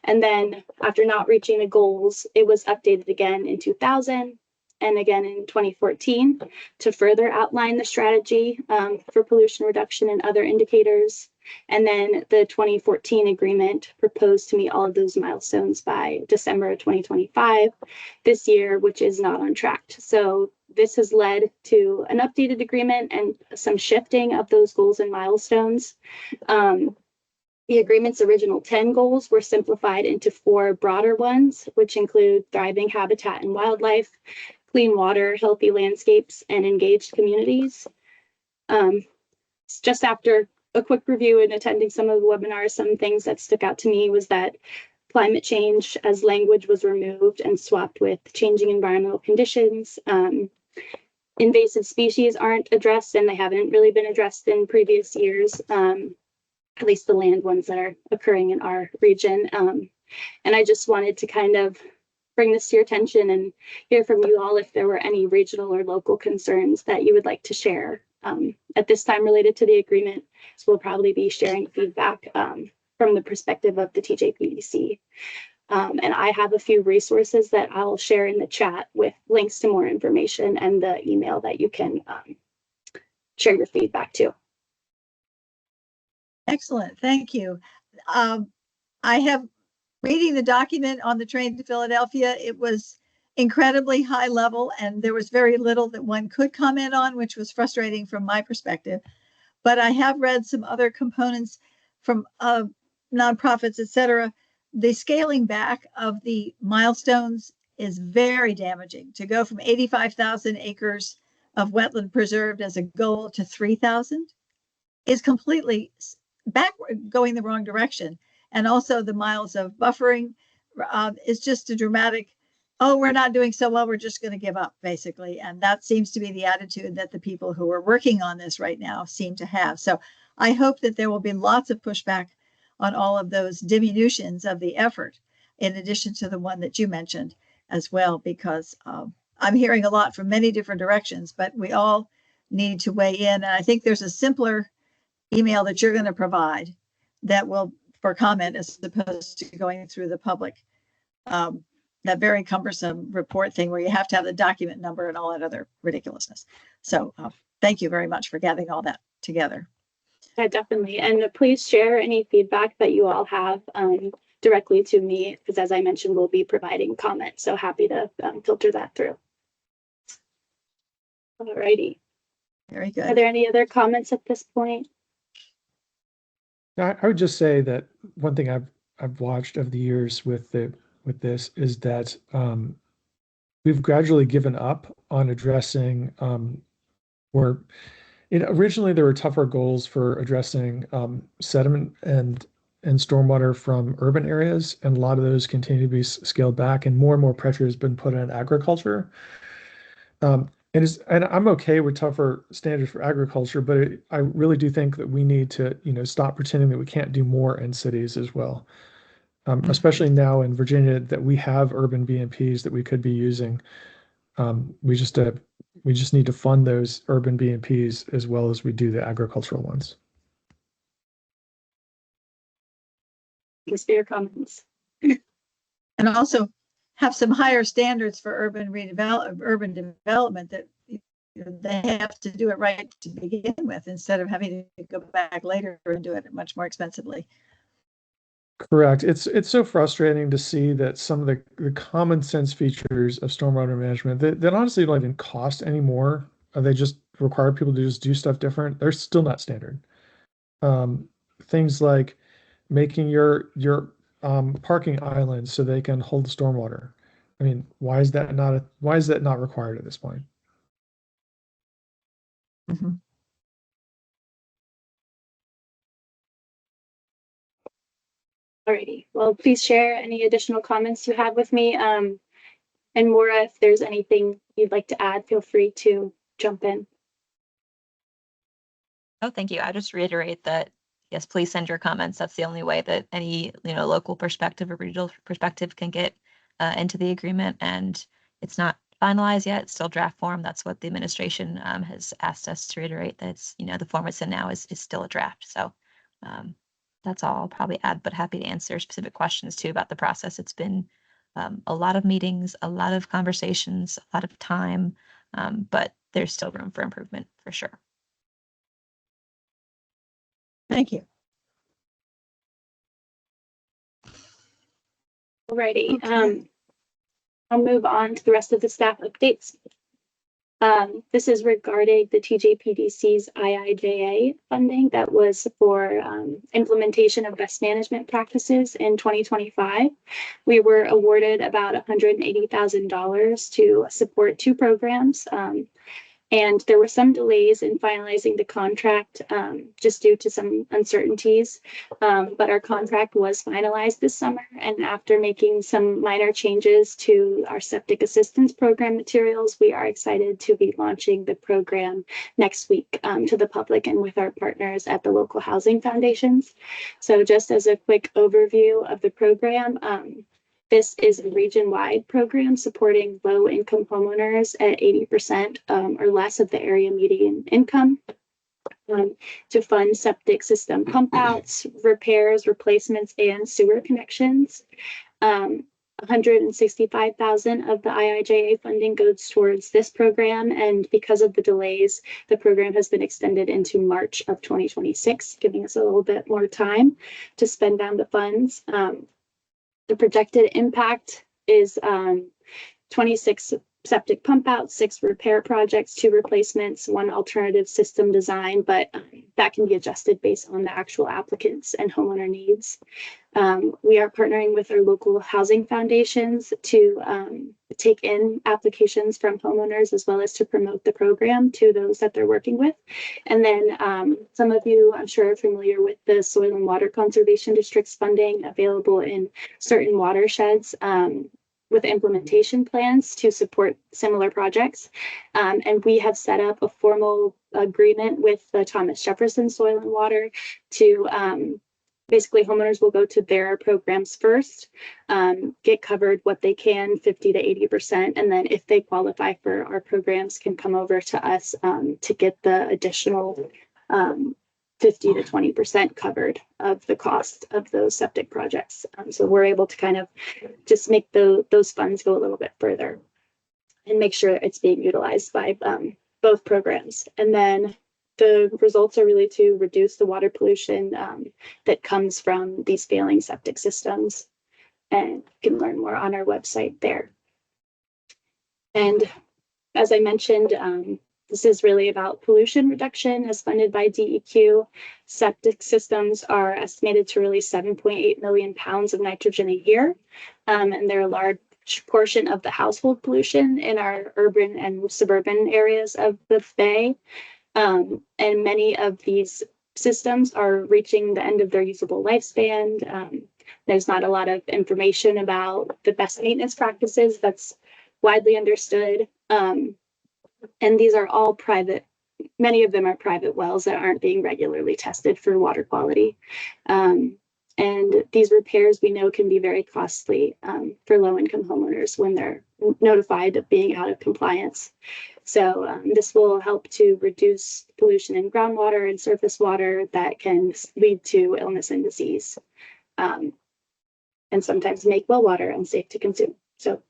And then after not reaching the goals, it was updated again in 2000 and again in 2014 to further outline the strategy for pollution reduction and other indicators. And then the 2014 agreement proposed to meet all of those milestones by December of 2025 this year, which is not on track. So this has led to an updated agreement and some shifting of those goals and milestones. The agreement's original 10 goals were simplified into 4 broader ones, which include thriving habitat and wildlife, clean water, healthy landscapes, and engaged communities. Just after a quick review and attending some of the webinars, some things that stuck out to me was that climate change as language was removed and swapped with changing environmental conditions. Invasive species aren't addressed, and they haven't really been addressed in previous years, at least the land ones that are occurring in our region. And I just wanted to kind of bring this to your attention and hear from you all if there were any regional or local concerns that you would like to share at this time related to the agreement. So we'll probably be sharing feedback from the perspective of the TJPDC. And I have a few resources that I'll share in the chat with links to more information and the email that you can share your feedback to. Excellent, thank you. I have reading the document on the train to Philadelphia. It was incredibly high level, and there was very little that one could comment on, which was frustrating from my perspective. But I have read some other components from nonprofits, et cetera. The scaling back of the milestones is very damaging. To go from 85,000 acres of wetland preserved as a goal to 3,000 is completely backward, going the wrong direction. And also the miles of buffering is just a dramatic, oh, we're not doing so well, we're just going to give up, basically. And that seems to be the attitude that the people who are working on this right now seem to have. So I hope that there will be lots of pushback on all of those diminutions of the effort, in addition to the one that you mentioned as well, because I'm hearing a lot from many different directions, but we all need to weigh in. And I think there's a simpler email that you're going to provide that will, for comment, as opposed to going through the public, that very cumbersome report thing where you have to have the document number and all that other ridiculousness. So thank you very much for gathering all that together. Yeah, definitely. And please share any feedback that you all have directly to me, because as I mentioned, we'll be providing comments. So happy to filter that through. All righty. Very good. Are there any other comments at this point? I would just say that one thing I've watched over the years with this is that we've gradually given up on addressing where originally there were tougher goals for addressing sediment and stormwater from urban areas, and a lot of those continue to be scaled back, and more pressure has been put on agriculture. And I'm okay with tougher standards for agriculture, but I really do think that we need to, stop pretending that we can't do more in cities as well. Especially now in Virginia that we have urban BMPs that we could be using. We just need to fund those urban BMPs as well as we do the agricultural ones. Thanks for your comments. And also have some higher standards for urban development that they have to do it right to begin with instead of having to go back later and do it much more expensively. Correct. It's so frustrating to see that some of the common sense features of stormwater management that honestly don't even cost anymore. They just require people to just do stuff different. They're still not standard. Things like making your parking islands so they can hold stormwater. I mean, why is that not required at this point? Mhm. Alrighty, well, please share any additional comments you have with me. And Maura, if there's anything you'd like to add, feel free to jump in. Oh, thank you. I just reiterate that, yes, please send your comments. That's the only way that any, local perspective or regional perspective can get into the agreement. And it's not finalized yet, it's still draft form. That's what the administration has asked us to reiterate, that it's, the form it's in now is still a draft. So that's all I'll probably add, but happy to answer specific questions too about the process. It's been a lot of meetings, a lot of conversations, a lot of time, but there's still room for improvement for sure. Thank you. Alrighty, Okay. I'll move on to the rest of the staff updates. This is regarding the TJPDC's IIJA funding that was for implementation of best management practices in 2025. We were awarded about $180,000 to support 2 programs. And there were some delays in finalizing the contract just due to some uncertainties. But our contract was finalized this summer. And after making some minor changes to our septic assistance program materials, we are excited to be launching the program next week to the public and with our partners at the local housing foundations. So just as a quick overview of the program, this is a region-wide program supporting low-income homeowners at 80% or less of the area median income to fund septic system pump outs, repairs, replacements, and sewer connections. 165,000 of the IIJA funding goes towards this program, and because of the delays, the program has been extended into March of 2026, giving us a little bit more time to spend down the funds. The projected impact is 26 septic pump outs, 6 repair projects, 2 replacements, 1 alternative system design, but that can be adjusted based on the actual applicants and homeowner needs. We are partnering with our local housing foundations to take in applications from homeowners as well as to promote the program to those that they're working with. And then some of you, I'm sure, are familiar with the Soil and Water Conservation District's funding available in certain watersheds with implementation plans to support similar projects. And we have set up a formal agreement with the Thomas Jefferson Soil and Water to basically homeowners will go to their programs first, get covered what they can, 50 to 80%. And then if they qualify for our programs, can come over to us to get the additional 50 to 20% covered of the cost of those septic projects. So we're able to kind of just make those funds go a little bit further and make sure it's being utilized by both programs. And then the results are really to reduce the water pollution that comes from these failing septic systems. And you can learn more on our website there. And as I mentioned, this is really about pollution reduction as funded by DEQ. Septic systems are estimated to release 7.8 million pounds of nitrogen a year. And they're a large portion of the household pollution in our urban and suburban areas of the Bay. And many of these systems are reaching the end of their usable lifespan. There's not a lot of information about the best maintenance practices that's widely understood. And these are all private, many of them are private wells that aren't being regularly tested for water quality. And these repairs we know can be very costly for low-income homeowners when they're notified of being out of compliance. So this will help to reduce pollution in groundwater and surface water that can lead to illness and disease, and sometimes make well water unsafe to consume. So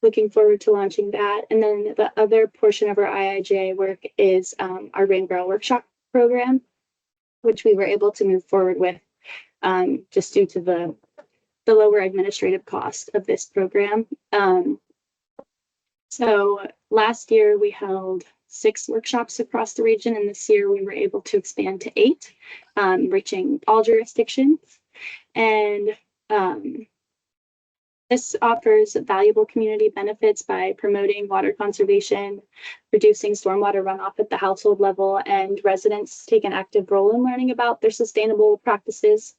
looking forward to launching that. And then the other portion of our IIJA work is our Rain Barrel Workshop program, which we were able to move forward with just due to the lower administrative cost of this program. So last year we held 6 workshops across the region, and this year we were able to expand to 8, reaching all jurisdictions. And this offers valuable community benefits by promoting water conservation, reducing stormwater runoff at the household level, and residents take an active role in learning about their sustainable practices.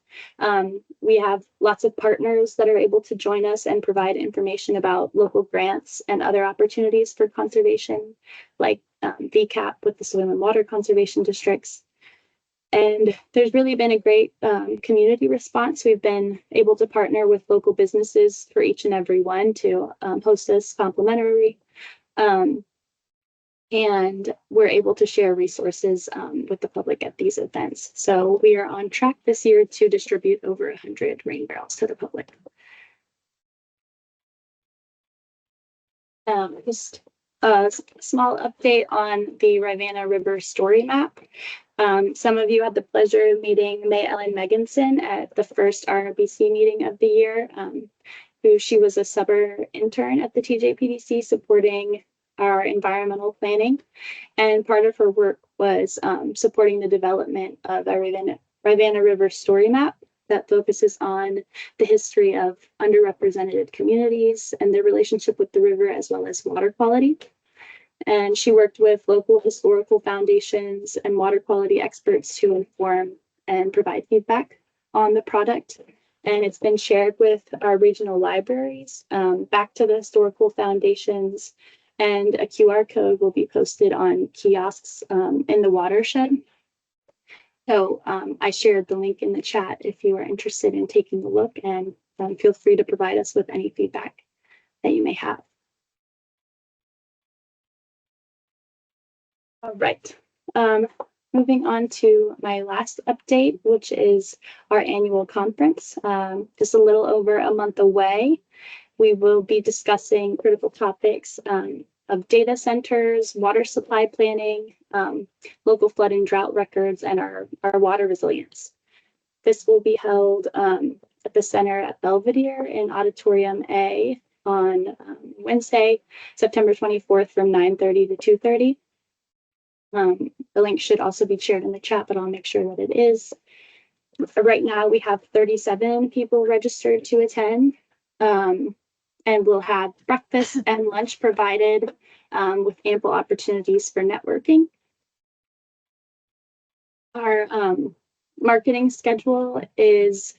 We have lots of partners that are able to join us and provide information about local grants and other opportunities for conservation, like VCAP with the Soil and Water Conservation Districts. And there's really been a great community response. We've been able to partner with local businesses for each and every one to host us complimentary. And we're able to share resources with the public at these events. So we are on track this year to distribute over 100 rain barrels to the public. Just a small update on the Rivanna River story map. Some of you had the pleasure of meeting May Ellen Meganson at the first RRBC meeting of the year, she was a summer intern at the TJPDC supporting our environmental planning. And part of her work was supporting the development of a Rivanna River story map that focuses on the history of underrepresented communities and their relationship with the river, as well as water quality. And she worked with local historical foundations and water quality experts to inform and provide feedback on the product. And it's been shared with our regional libraries, back to the historical foundations, and a QR code will be posted on kiosks in the watershed. So I shared the link in the chat if you are interested in taking a look, and feel free to provide us with any feedback that you may have. All right, moving on to my last update, which is our annual conference. Just a little over a month away, we will be discussing critical topics of data centers, water supply planning, local flood and drought records, and our water resilience. This will be held at the center at Belvedere in Auditorium A on Wednesday, September 24th from 9:30 to 2:30. The link should also be shared in the chat, but I'll make sure that it is. Right now, we have 37 people registered to attend, and we'll have breakfast and lunch provided with ample opportunities for networking. Our marketing schedule is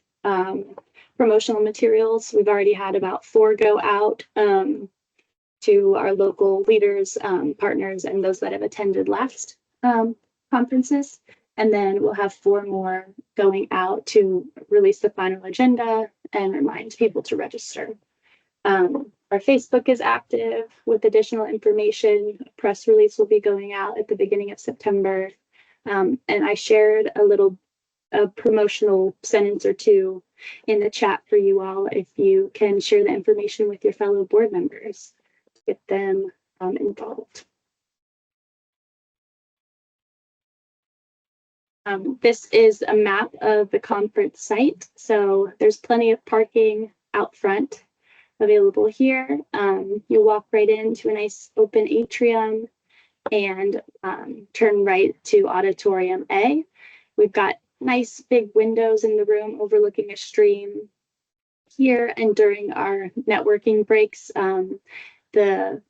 promotional materials. We've already had about 4 go out to our local leaders, partners, and those that have attended last conferences. And then we'll have 4 more going out to release the final agenda and remind people to register. Our Facebook is active with additional information. A press release will be going out at the beginning of September. And I shared a promotional sentence or 2 in the chat for you all if you can share the information with your fellow board members. Get them involved. This is a map of the conference site. So there's plenty of parking out front available here. You'll walk right into a nice open atrium and turn right to Auditorium A. We've got nice big windows in the room overlooking a stream here. And during our networking breaks, the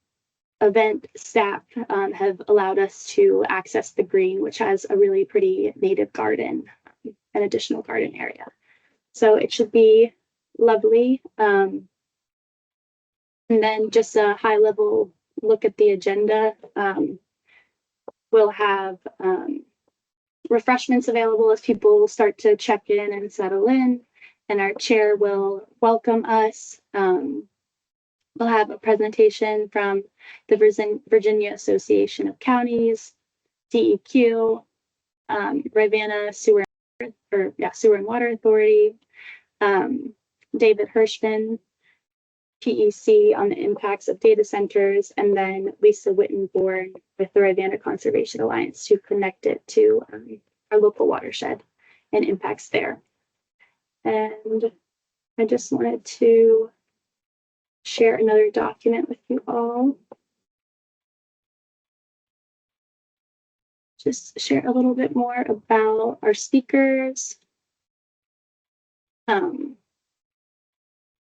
event staff have allowed us to access the green, which has a really pretty native garden, an additional garden area. So it should be lovely. And then just a high level look at the agenda. We'll have refreshments available as people start to check in and settle in, and our chair will welcome us. We'll have a presentation from the Virginia Association of Counties, DEQ, Rivanna Sewer and Water Authority, David Hirschman, PEC on the impacts of data centers, and then Lisa Wittenborn with the Rivanna Conservation Alliance to connect it to our local watershed and impacts there. And I just wanted to share another document with you all. Just share a little bit more about our speakers.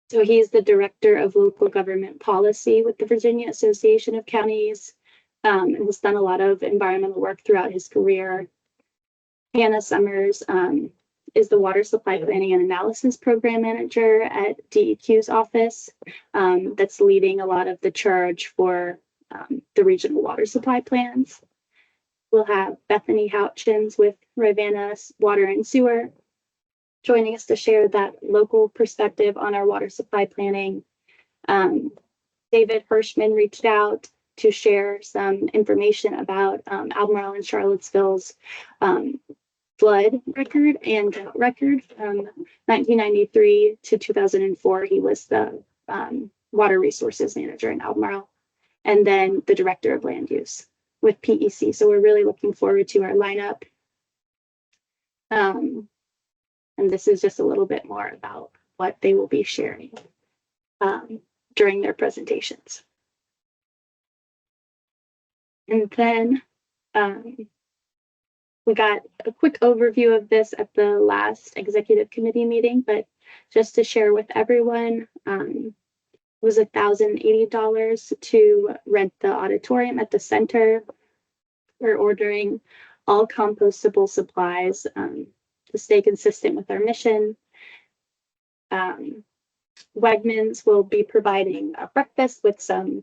So he's the director of local government policy with the Virginia Association of Counties, and has done a lot of environmental work throughout his career. Hannah Summers is the water supply planning and analysis program manager at DEQ's office, that's leading a lot of the charge for the regional water supply plans. We'll have Bethany Houchins with Rivanna Water and Sewer joining us to share that local perspective on our water supply planning. David Hirschman reached out to share some information about Albemarle and Charlottesville's flood record and drought record from 1993 to 2004. He was the water resources manager in Albemarle, and then the director of land use with PEC. So we're really looking forward to our lineup. And this is just a little bit more about what they will be sharing during their presentations. And then we got a quick overview of this at the last executive committee meeting, but just to share with everyone, it was $1,080 to rent the auditorium at the center. We're ordering all compostable supplies to stay consistent with our mission. Wegmans will be providing a breakfast with some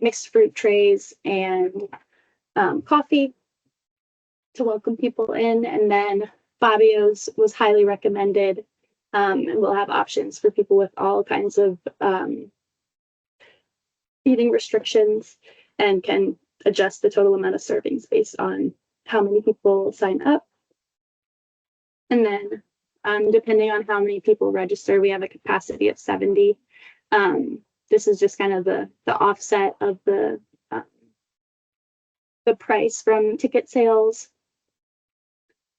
mixed fruit trays and coffee to welcome people in. And then Fabio's was highly recommended, and we'll have options for people with all kinds of eating restrictions and can adjust the total amount of servings based on how many people sign up. And then depending on how many people register, we have a capacity of 70. This is just kind of the offset of the price from ticket sales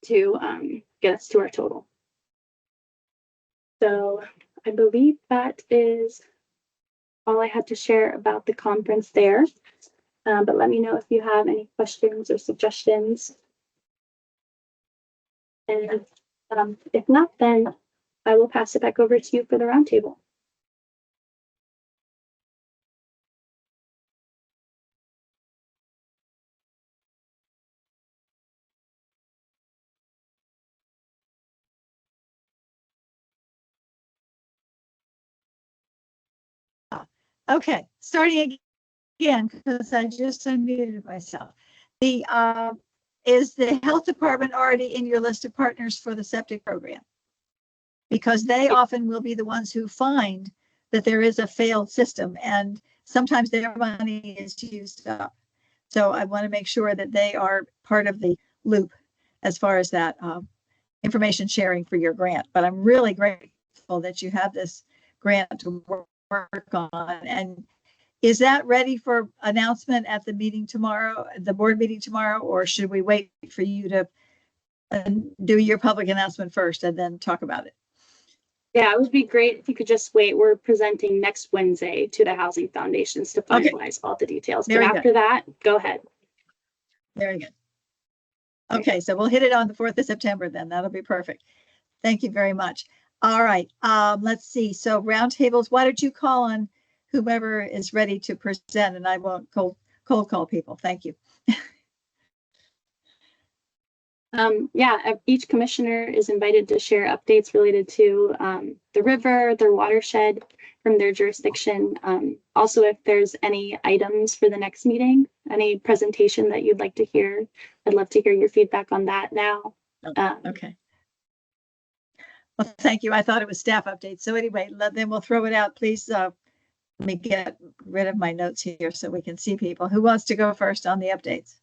to get us to our total. So I believe that is all I had to share about the conference there. But let me know if you have any questions or suggestions. And if not, then I will pass it back over to you for the roundtable. Okay, starting again, because I just unmuted myself. Is the health department already in your list of partners for the septic program? Because they often will be the ones who find that there is a failed system, and sometimes their money is used up. So I want to make sure that they are part of the loop as far as that information sharing for your grant. But I'm really grateful that you have this grant to work on. And is that ready for announcement at the meeting tomorrow, the board meeting tomorrow, or should we wait for you to do your public announcement first and then talk about it? Yeah, it would be great if you could just wait. We're presenting next Wednesday to the Housing Foundations to finalize all the details. But after that, go ahead. Very good. Okay, so we'll hit it on the 4th of September then. That'll be perfect. Thank you very much. All right, let's see. So roundtables, why don't you call on whomever is ready to present, and I won't cold call people. Thank you. Yeah, each commissioner is invited to share updates related to the river, their watershed from their jurisdiction. Also, if there's any items for the next meeting, any presentation that you'd like to hear, I'd love to hear your feedback on that now. Okay. Well, thank you. I thought it was staff updates. So anyway, then we'll throw it out. Please let me get rid of my notes here so we can see people. Who wants to go first on the updates?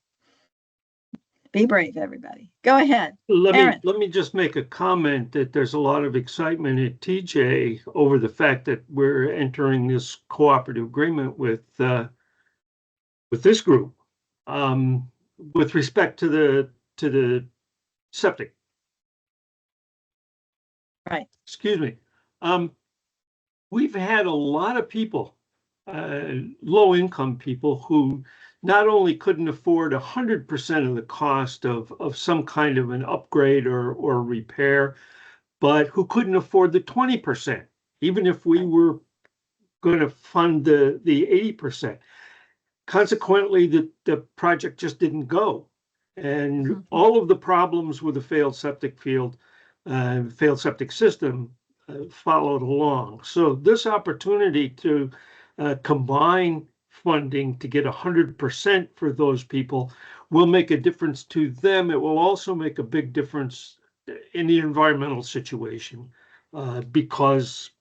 Be brave, everybody. Go ahead. Let Aaron. me just make a comment that there's a lot of excitement at TJ over the fact that we're entering this cooperative agreement with this group with respect to the septic. Right. Excuse me. We've had a lot of people, low income people, who not only couldn't afford 100% of the cost of some kind of an upgrade or repair, but who couldn't afford the 20%, even if we were going to fund the 80%. Consequently, the project just didn't go. And all of the problems with a failed septic system followed along. So this opportunity to combine funding to get 100% for those people will make a difference to them. It will also make a big difference in the environmental situation because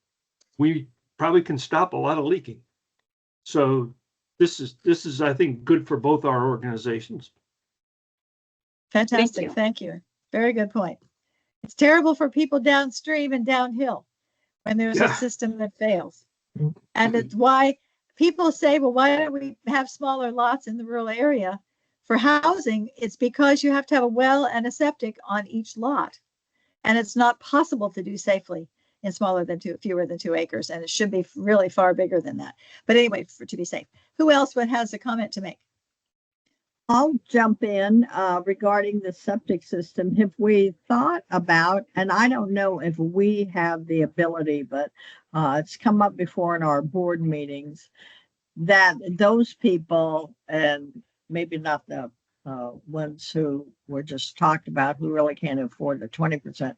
we probably can stop a lot of leaking. So this is, I think, good for both our organizations. Fantastic. Thank you. Very good point. It's terrible for people downstream and downhill when there's a system that fails. And it's why people say, well, why don't we have smaller lots in the rural area for housing? It's because you have to have a well and a septic on each lot. And it's not possible to do safely in fewer than 2 acres. And it should be really far bigger than that. But anyway, to be safe. Who else has a comment to make? I'll jump in regarding the septic system. Have we thought about, and I don't know if we have the ability, but it's come up before in our board meetings, that those people, and maybe not the ones who were just talked about who really can't afford the 20%,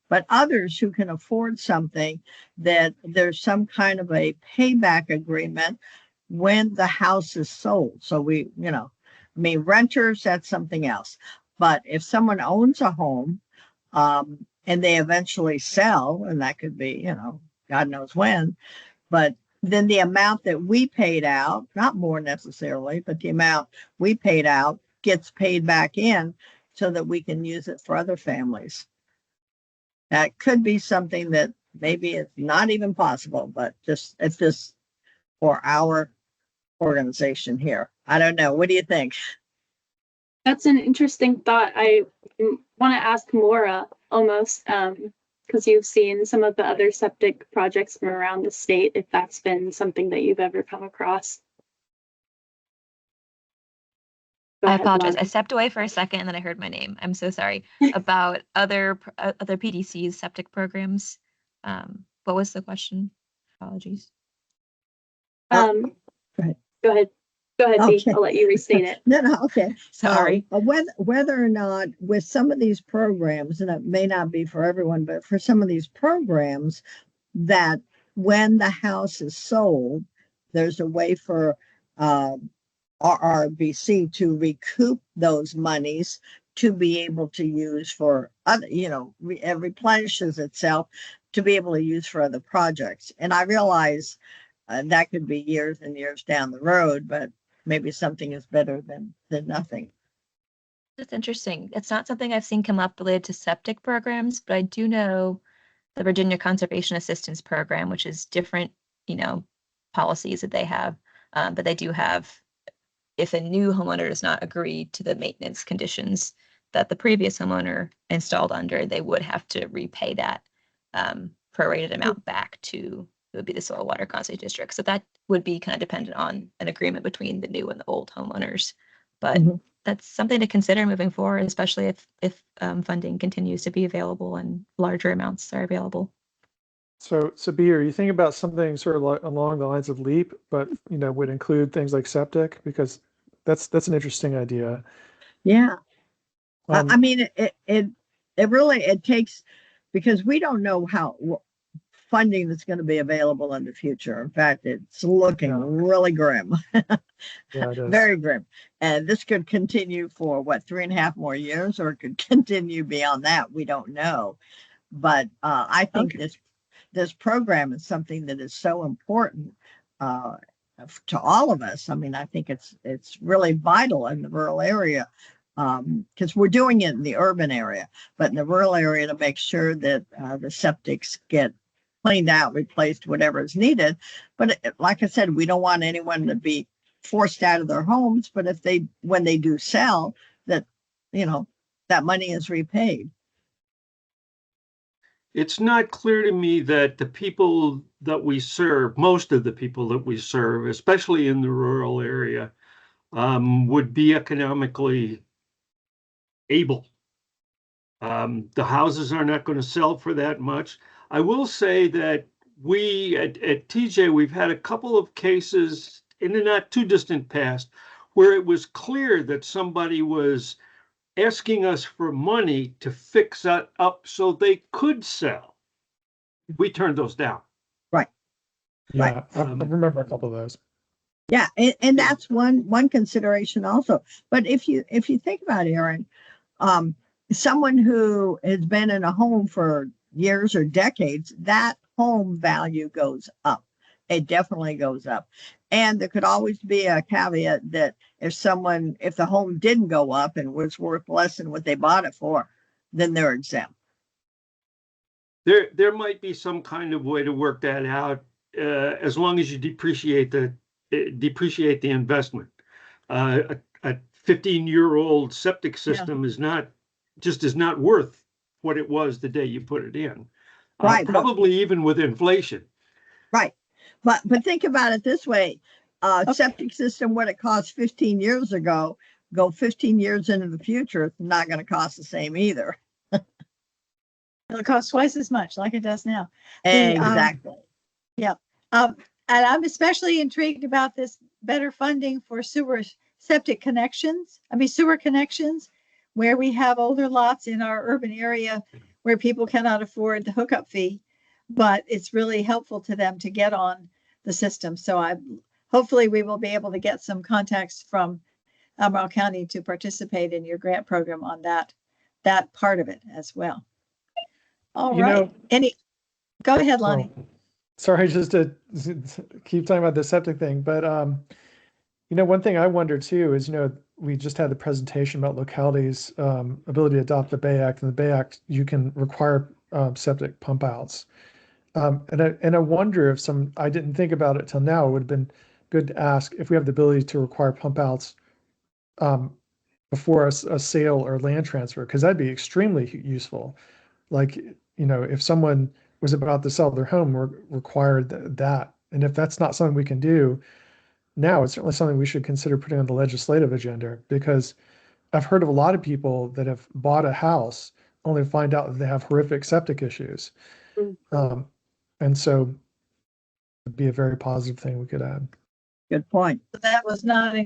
but others who can afford something, that there's some kind of a payback agreement when the house is sold. So renters, that's something else. But if someone owns a home and they eventually sell, and that could be, God knows when, but then the amount that we paid out, not more necessarily, but the amount we paid out gets paid back in so that we can use it for other families. That could be something that maybe it's not even possible, but just it's this for our organization here. I don't know. What do you think? That's an interesting thought. I want to ask Maura almost, because you've seen some of the other septic projects from around the state, if that's been something that you've ever come across. I apologize. I stepped away for a second and then I heard my name. I'm so sorry. About other PDCs, septic programs. What was the question? Apologies. Go ahead. Okay. Dee. I'll let you restate it. No, okay. Sorry. Whether or not with some of these programs, and it may not be for everyone, but for some of these programs, that when the house is sold, there's a way for RRBC to recoup those monies to be able to use for other, it replenishes itself to be able to use for other projects. And I realize that could be years and years down the road, but maybe something is better than nothing. That's interesting. It's not something I've seen come up related to septic programs, but I do know the Virginia Conservation Assistance Program, which is different, policies that they have. But they do have, if a new homeowner does not agree to the maintenance conditions that the previous homeowner installed under, they would have to repay that prorated amount back to, it would be the Soil Water Conservation District. So that would be kind of dependent on an agreement between the new and the old homeowners. But that's something to consider moving forward, especially if funding continues to be available and larger amounts are available. So B, are you thinking about something sort of along the lines of LEAP, but would include things like septic? Because that's an interesting idea. Yeah. I mean, it really takes, because we don't know how funding that's going to be available in the future. In fact, it's looking really grim. Yeah, it is. Very grim. And this could continue for 3.5 more years, or it could continue beyond that. We don't know. But I think this program is something that is so important to all of us. I mean, I think it's really vital in the rural area because we're doing it in the urban area, but in the rural area to make sure that the septics get cleaned out, replaced, whatever is needed. But like I said, we don't want anyone to be forced out of their homes. But if when they do sell, that, that money is repaid. It's not clear to me that the people that we serve, most of the people that we serve, especially in the rural area, would be economically able. The houses are not going to sell for that much. I will say that we at TJ, we've had a couple of cases in the not too distant past where it was clear that somebody was asking us for money to fix that up so they could sell. We turned those down. Right. Yeah, I remember a couple of those. Yeah, and that's one consideration also. But if you think about it, Aaron, someone who has been in a home for years or decades, that home value goes up. It definitely goes up. And there could always be a caveat that if the home didn't go up and was worth less than what they bought it for, then they're exempt. There might be some kind of way to work that out, as long as you depreciate the investment. A 15-year-old septic system is not worth what it was the day you put it in. Right. Probably even with inflation. Right. But think about it this way. Septic system, what it cost 15 years ago, go 15 years into the future, it's not going to cost the same either. It'll cost twice as much like it does now. Exactly. Yeah. And I'm especially intrigued about this better funding for sewer connections, where we have older lots in our urban area where people cannot afford the hookup fee, but it's really helpful to them to get on the system. So hopefully we will be able to get some contacts from Albemarle County to participate in your grant program on that part of it as well. All right. Go ahead, Lonnie. Sorry, just to keep talking about the septic thing, but one thing I wonder too is, we just had the presentation about localities' ability to adopt the Bay Act. And the Bay Act, you can require septic pump outs. And I wonder if I didn't think about it till now, it would have been good to ask if we have the ability to require pump outs before a sale or land transfer, because that'd be extremely useful. Like, if someone was about to sell their home, required that. And if that's not something we can do now, it's certainly something we should consider putting on the legislative agenda, because I've heard of a lot of people that have bought a house only to find out that they have horrific septic issues. Mm-hmm. And so it'd be a very positive thing we could add. Good point. That was not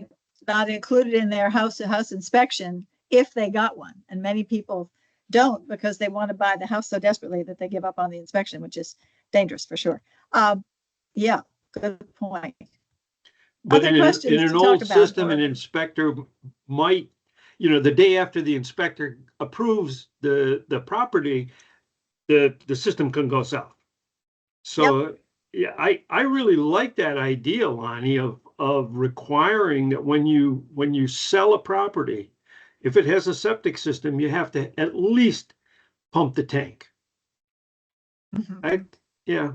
included in their house-to-house inspection if they got one. And many people don't, because they want to buy the house so desperately that they give up on the inspection, which is dangerous for sure. Yeah, good point. But in an old system, an inspector might, the day after the inspector approves the property, the system can go south. So yeah, I really like that idea, Lonnie, of requiring that when you sell a property, if it has a septic system, you have to at least pump the tank. Mm-hmm. Yeah.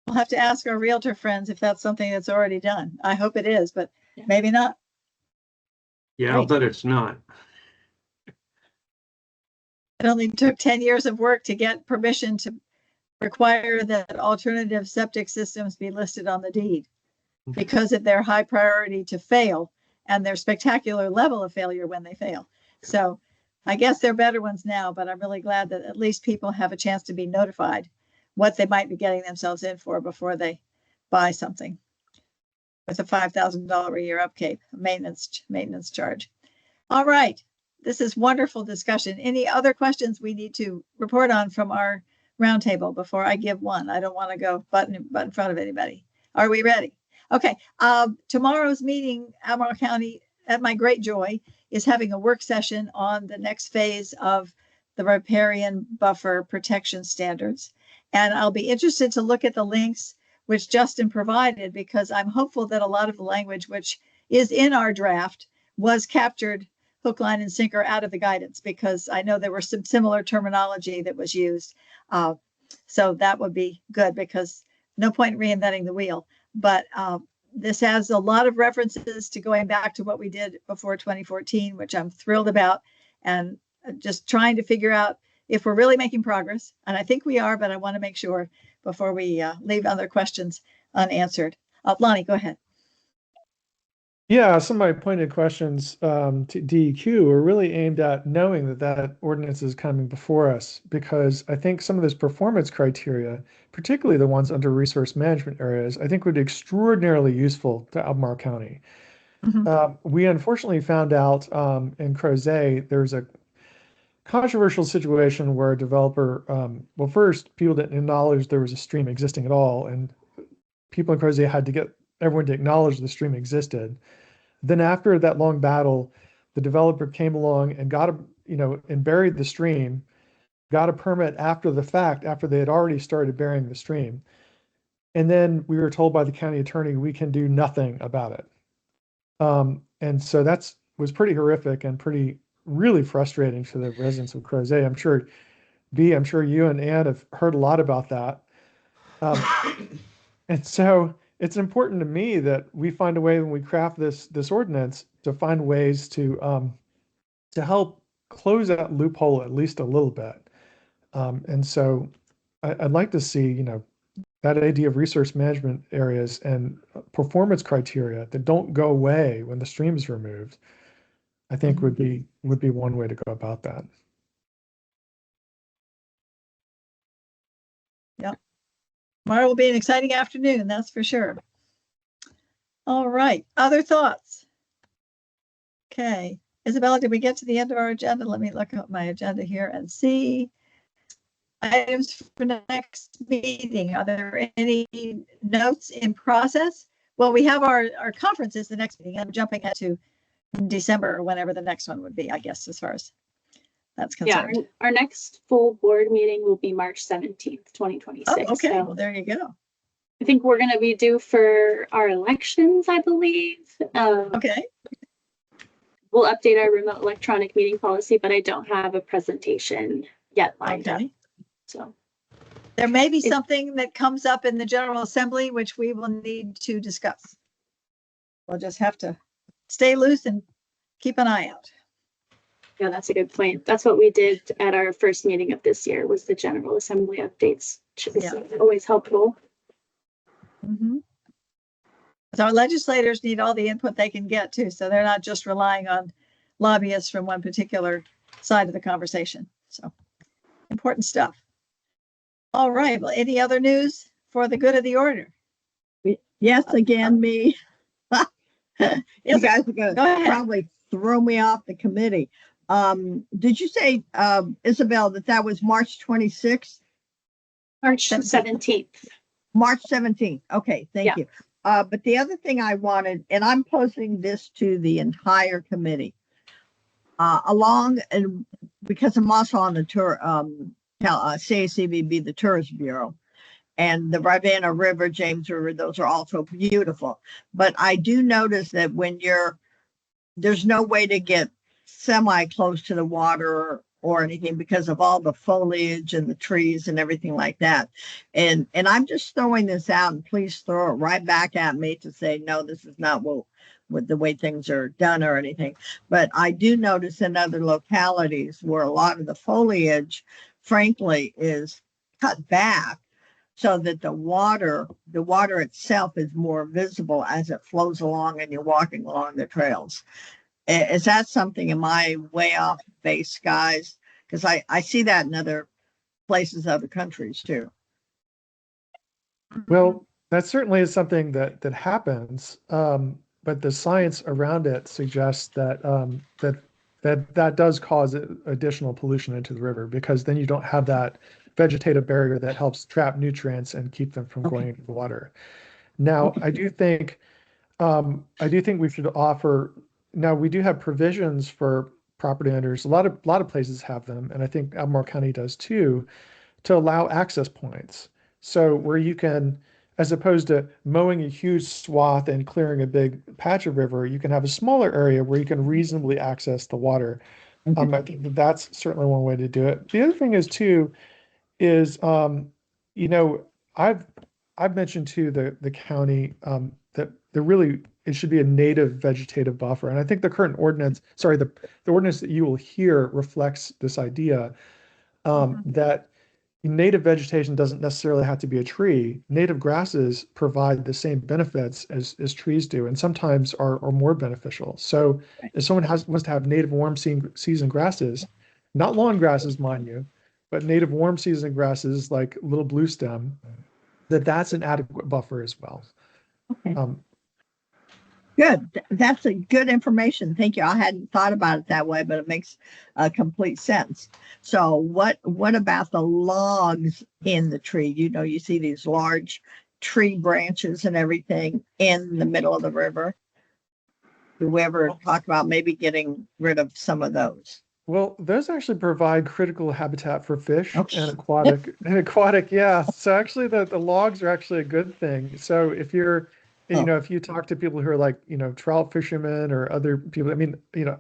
We'll have to ask our realtor friends if that's something that's already done. I hope it is, but maybe not. Yeah, I'll bet it's not. It only took 10 years of work to get permission to require that alternative septic systems be listed on the deed because of their high priority to fail and their spectacular level of failure when they fail. So I guess they're better ones now, but I'm really glad that at least people have a chance to be notified what they might be getting themselves in for before they buy something with a $5,000 a year upkeep maintenance charge. All right. This is wonderful discussion. Any other questions we need to report on from our roundtable before I give one? I don't want to go button in front of anybody. Are we ready? Okay. Tomorrow's meeting, Albemarle County, at my great joy, is having a work session on the next phase of the riparian buffer protection standards. And I'll be interested to look at the links which Justin provided, because I'm hopeful that a lot of the language which is in our draft was captured hook, line, and sinker out of the guidance, because I know there were some similar terminology that was used. So that would be good, because no point in reinventing the wheel. But this has a lot of references to going back to what we did before 2014, which I'm thrilled about, and just trying to figure out if we're really making progress. And I think we are, but I want to make sure before we leave other questions unanswered. Lonnie, go ahead. Yeah, some of my pointed questions to DEQ are really aimed at knowing that that ordinance is coming before us, because I think some of those performance criteria, particularly the ones under resource management areas, I think would be extraordinarily useful to Albemarle County. We unfortunately found out in Crozet, there's a controversial situation where a developer, well, first, people didn't acknowledge there was a stream existing at all, and people in Crozet had to get everyone to acknowledge the stream existed. Then after that long battle, the developer came along and got and buried the stream, got a permit after the fact, after they had already started burying the stream. And then we were told by the county attorney, we can do nothing about it. And so that was pretty horrific and really frustrating to the residents of Crozet. I'm sure you and Ann have heard a lot about that. And so it's important to me that we find a way when we craft this ordinance to find ways to help close that loophole at least a little bit. And so I'd like to see, that idea of resource management areas and performance criteria that don't go away when the stream is removed, I think would be one way to go about that. Yep. Tomorrow will be an exciting afternoon, that's for sure. All right, other thoughts? Okay, Isabella, did we get to the end of our agenda? Let me look at my agenda here and see. Items for next meeting. Are there any notes in process? Well, we have our conference is the next meeting. I'm jumping into December or whenever the next one would be, I guess, as far as that's concerned. Yeah, our next full board meeting will be March 17th, 2026. Oh, okay, So well, there you go. I think we're going to be due for our elections, I believe. Okay. We'll update our remote electronic meeting policy, but I don't have a presentation yet lined up. So there may be something that comes up in the General Assembly, which we will need to discuss. We'll just have to stay loose and keep an eye out. Yeah, that's a good point. That's what we did at our first meeting of this year, was the General Assembly updates, which is always helpful. So our legislators need all the input they can get too, so they're not just relying on lobbyists from one particular side of the conversation. So important stuff. All right, well, any other news for the good of the order? Yes, again, me. You guys are going to probably throw me off the committee. Did you say, Isabel, that was March 26th? March 17th. March 17th. Okay, thank you. But the other thing I wanted, and I'm posting this to the entire committee, and because I'm also on the tour, CACBB, the Tourist Bureau, and the Rivanna River, James River, those are also beautiful. But I do notice that when there's no way to get semi close to the water or anything because of all the foliage and the trees and everything like that. And I'm just throwing this out, and please throw it right back at me to say, no, this is not what the way things are done or anything. But I do notice in other localities where a lot of the foliage, frankly, is cut back so that the water itself is more visible as it flows along and you're walking along the trails. Is that something, am I way off base, guys? Because I see that in other places, other countries too. Well, that certainly is something that happens, but the science around it suggests that that does cause additional pollution into the river, because then you don't have that vegetative barrier that helps trap nutrients and keep them from going into the water. Now, I do think we should offer. Now, we do have provisions for property owners. A lot of places have them, and I think Albemarle County does too, to allow access points. So where you can as opposed to mowing a huge swath and clearing a big patch of river, you can have a smaller area where you can reasonably access the water. I think that that's certainly one way to do it. The other thing is too, is you know, I've mentioned to the county that there really it should be a native vegetative buffer, and I think the current ordinance, sorry, the ordinance that you will hear reflects this idea that native vegetation doesn't necessarily have to be a tree. Native grasses provide the same benefits as trees do, and sometimes are more beneficial. So if someone wants to have native warm season grasses, not lawn grasses, mind you, but native warm season grasses like little blue stem, that's an adequate buffer as well. Okay. Good. That's a good information. Thank you. I hadn't thought about it that way, but it makes complete sense. So what about the logs in the tree? You know, you see these large tree branches and everything in the middle of the river. Do we ever talk about maybe getting rid of some of those? Well, those actually provide critical habitat for fish and aquatic, yeah. So actually the logs are actually a good thing. So if you're, you know, if you talk to people who are like, you know, trout fishermen or other people, I mean, you know,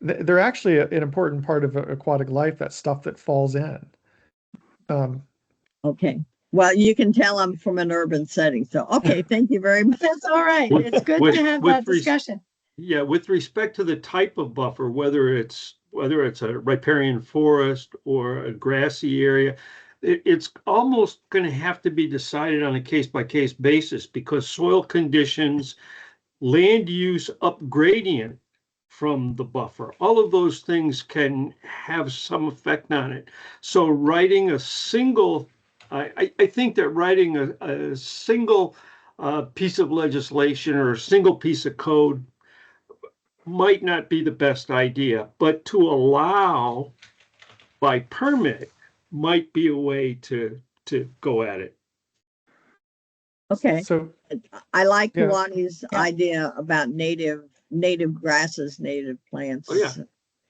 they're actually an important part of aquatic life, that stuff that falls in. Okay. Well, you can tell I'm from an urban setting. So, okay. Thank you very much. That's all right. It's good to have that discussion. Yeah, with respect to the type of buffer, whether it's a riparian forest or a grassy area, it's almost going to have to be decided on a case-by-case basis, because soil conditions, land use up gradient from the buffer, all of those things can have some effect on it. So writing a single, I think that writing a single piece of legislation or a single piece of code might not be the best idea, but to allow by permit might be a way to go at it. Okay. So I like Lonnie's idea about native grasses, native plants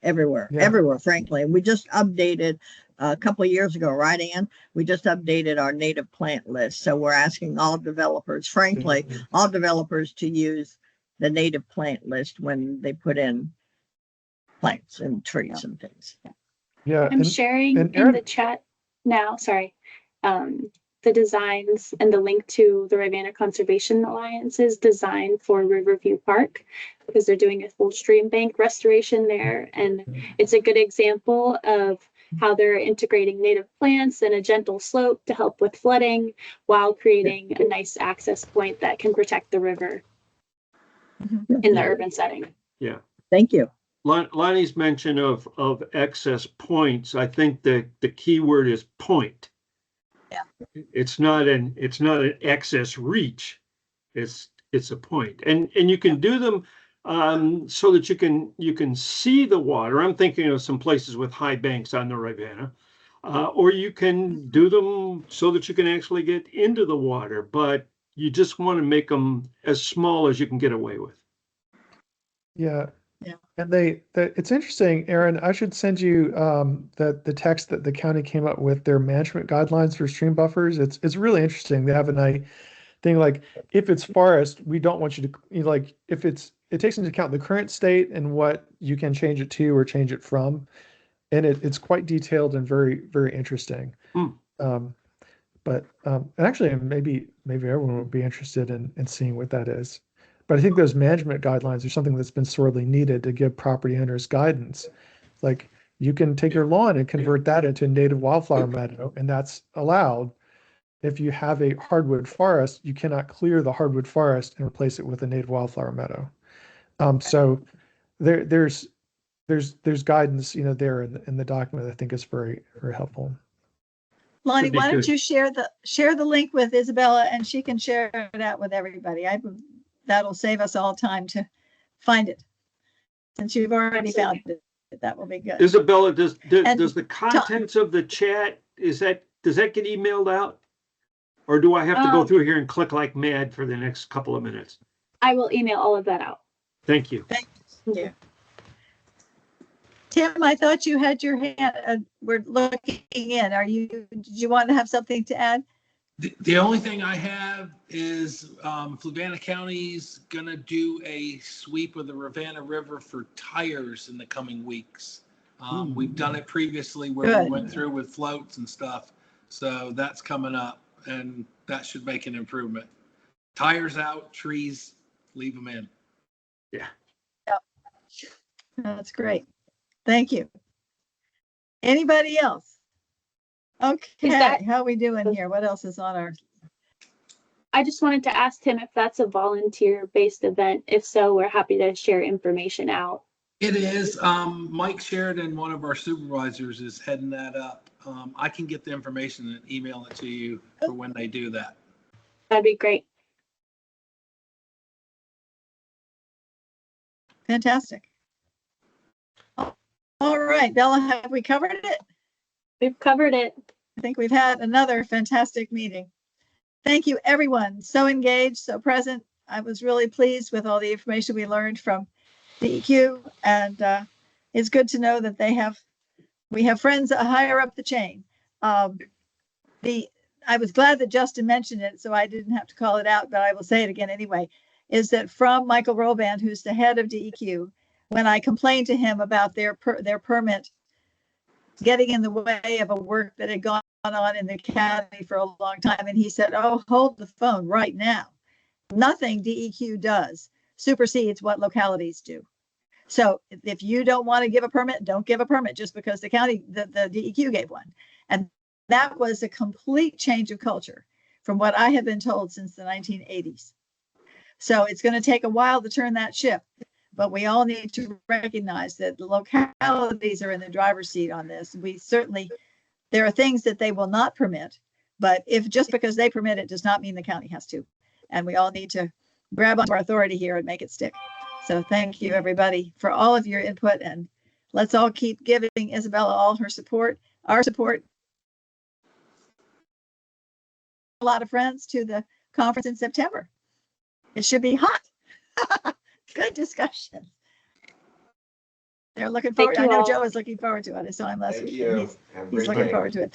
everywhere, frankly. And we just updated a couple of years ago, right, Ann? We just updated our native plant list. So we're asking all developers, frankly, all developers to use the native plant list when they put in plants and trees and things. Yeah. I'm sharing in the chat now, sorry, the designs and the link to the Rivanna Conservation Alliance's design for Riverview Park, because they're doing a full stream bank restoration there. And it's a good example of how they're integrating native plants and a gentle slope to help with flooding while creating a nice access point that can protect the river in the urban setting. Yeah. Thank you. Lonnie's mention of excess points, I think the key word is point. Yeah. It's not an excess reach. It's a point. And you can do them so that you can see the water. I'm thinking of some places with high banks on the Rivanna. Or you can do them so that you can actually get into the water, but you just want to make them as small as you can get away with. Yeah. Yeah. And it's interesting, Aaron, I should send you the text that the county came up with, their management guidelines for stream buffers. It's really interesting. They have a thing like, if it's forest, we don't want you to, like, if it takes into account the current state and what you can change it to or change it from. And it's quite detailed and very, very interesting. But and actually maybe everyone would be interested in seeing what that is. But I think those management guidelines are something that's been sorely needed to give property owners guidance. Like, you can take your lawn and convert that into a native wildflower meadow, and that's allowed. If you have a hardwood forest, you cannot clear the hardwood forest and replace it with a native wildflower meadow. So there's guidance, there in the document that I think is very, very helpful. Lonnie, why don't you share the link with Isabella, and she can share it out with everybody. That'll save us all time to find it. Since you've already found it, that will be good. Isabella, does the contents of the chat, does that get emailed out? Or do I have to go through here and click like mad for the next couple of minutes? I will email all of that out. Thank you. Thank you. Tim, I thought you had your hand. We're looking in. Did you want to have something to add? The only thing I have is Fluvanna County's gonna do a sweep of the Rivanna River for tires in the coming weeks. We've done it previously where we Good. went through with floats and stuff. So that's coming up and that should make an improvement. Tires out, trees, leave them in. That's great. Thank you. Anybody else? Okay, that- how are we doing here? What else is on our? I just wanted to ask him if that's a volunteer-based event. If so, we're happy to share information out. It is. Mike Sheridan, one of our supervisors, is heading that up. I can get the information and email it to you for when they do that. That'd be great. Fantastic. All right, Bella, have we covered it? We've covered it. I think we've had another fantastic meeting. Thank you, everyone. So engaged, so present. I was really pleased with all the information we learned from DEQ, and it's good to know that we have friends higher up the chain. I was glad that Justin mentioned it, so I didn't have to call it out, but I will say it again anyway, is that from Michael Roband, who's the head of DEQ, when I complained to him about their permit getting in the way of a work that had gone on in the county for a long time, and he said, "Oh, hold the phone right now. Nothing DEQ does supersedes what localities do. So if you don't want to give a permit, don't give a permit just because the DEQ gave one." And that was a complete change of culture from what I have been told since the 1980s. So it's going to take a while to turn that ship, but we all need to recognize that the localities are in the driver's seat on this. There are things that they will not permit, but just because they permit it does not mean the county has to. And we all need to grab onto our authority here and make it stick. So thank you, everybody, for all of your input, and let's all keep giving Isabella all her support, our support. A lot of friends to the conference in September. It should be hot. Good discussion. They're looking forward. Thank I you know all. Joe is looking forward to it. So I'm less. Thank you. He's looking forward to it.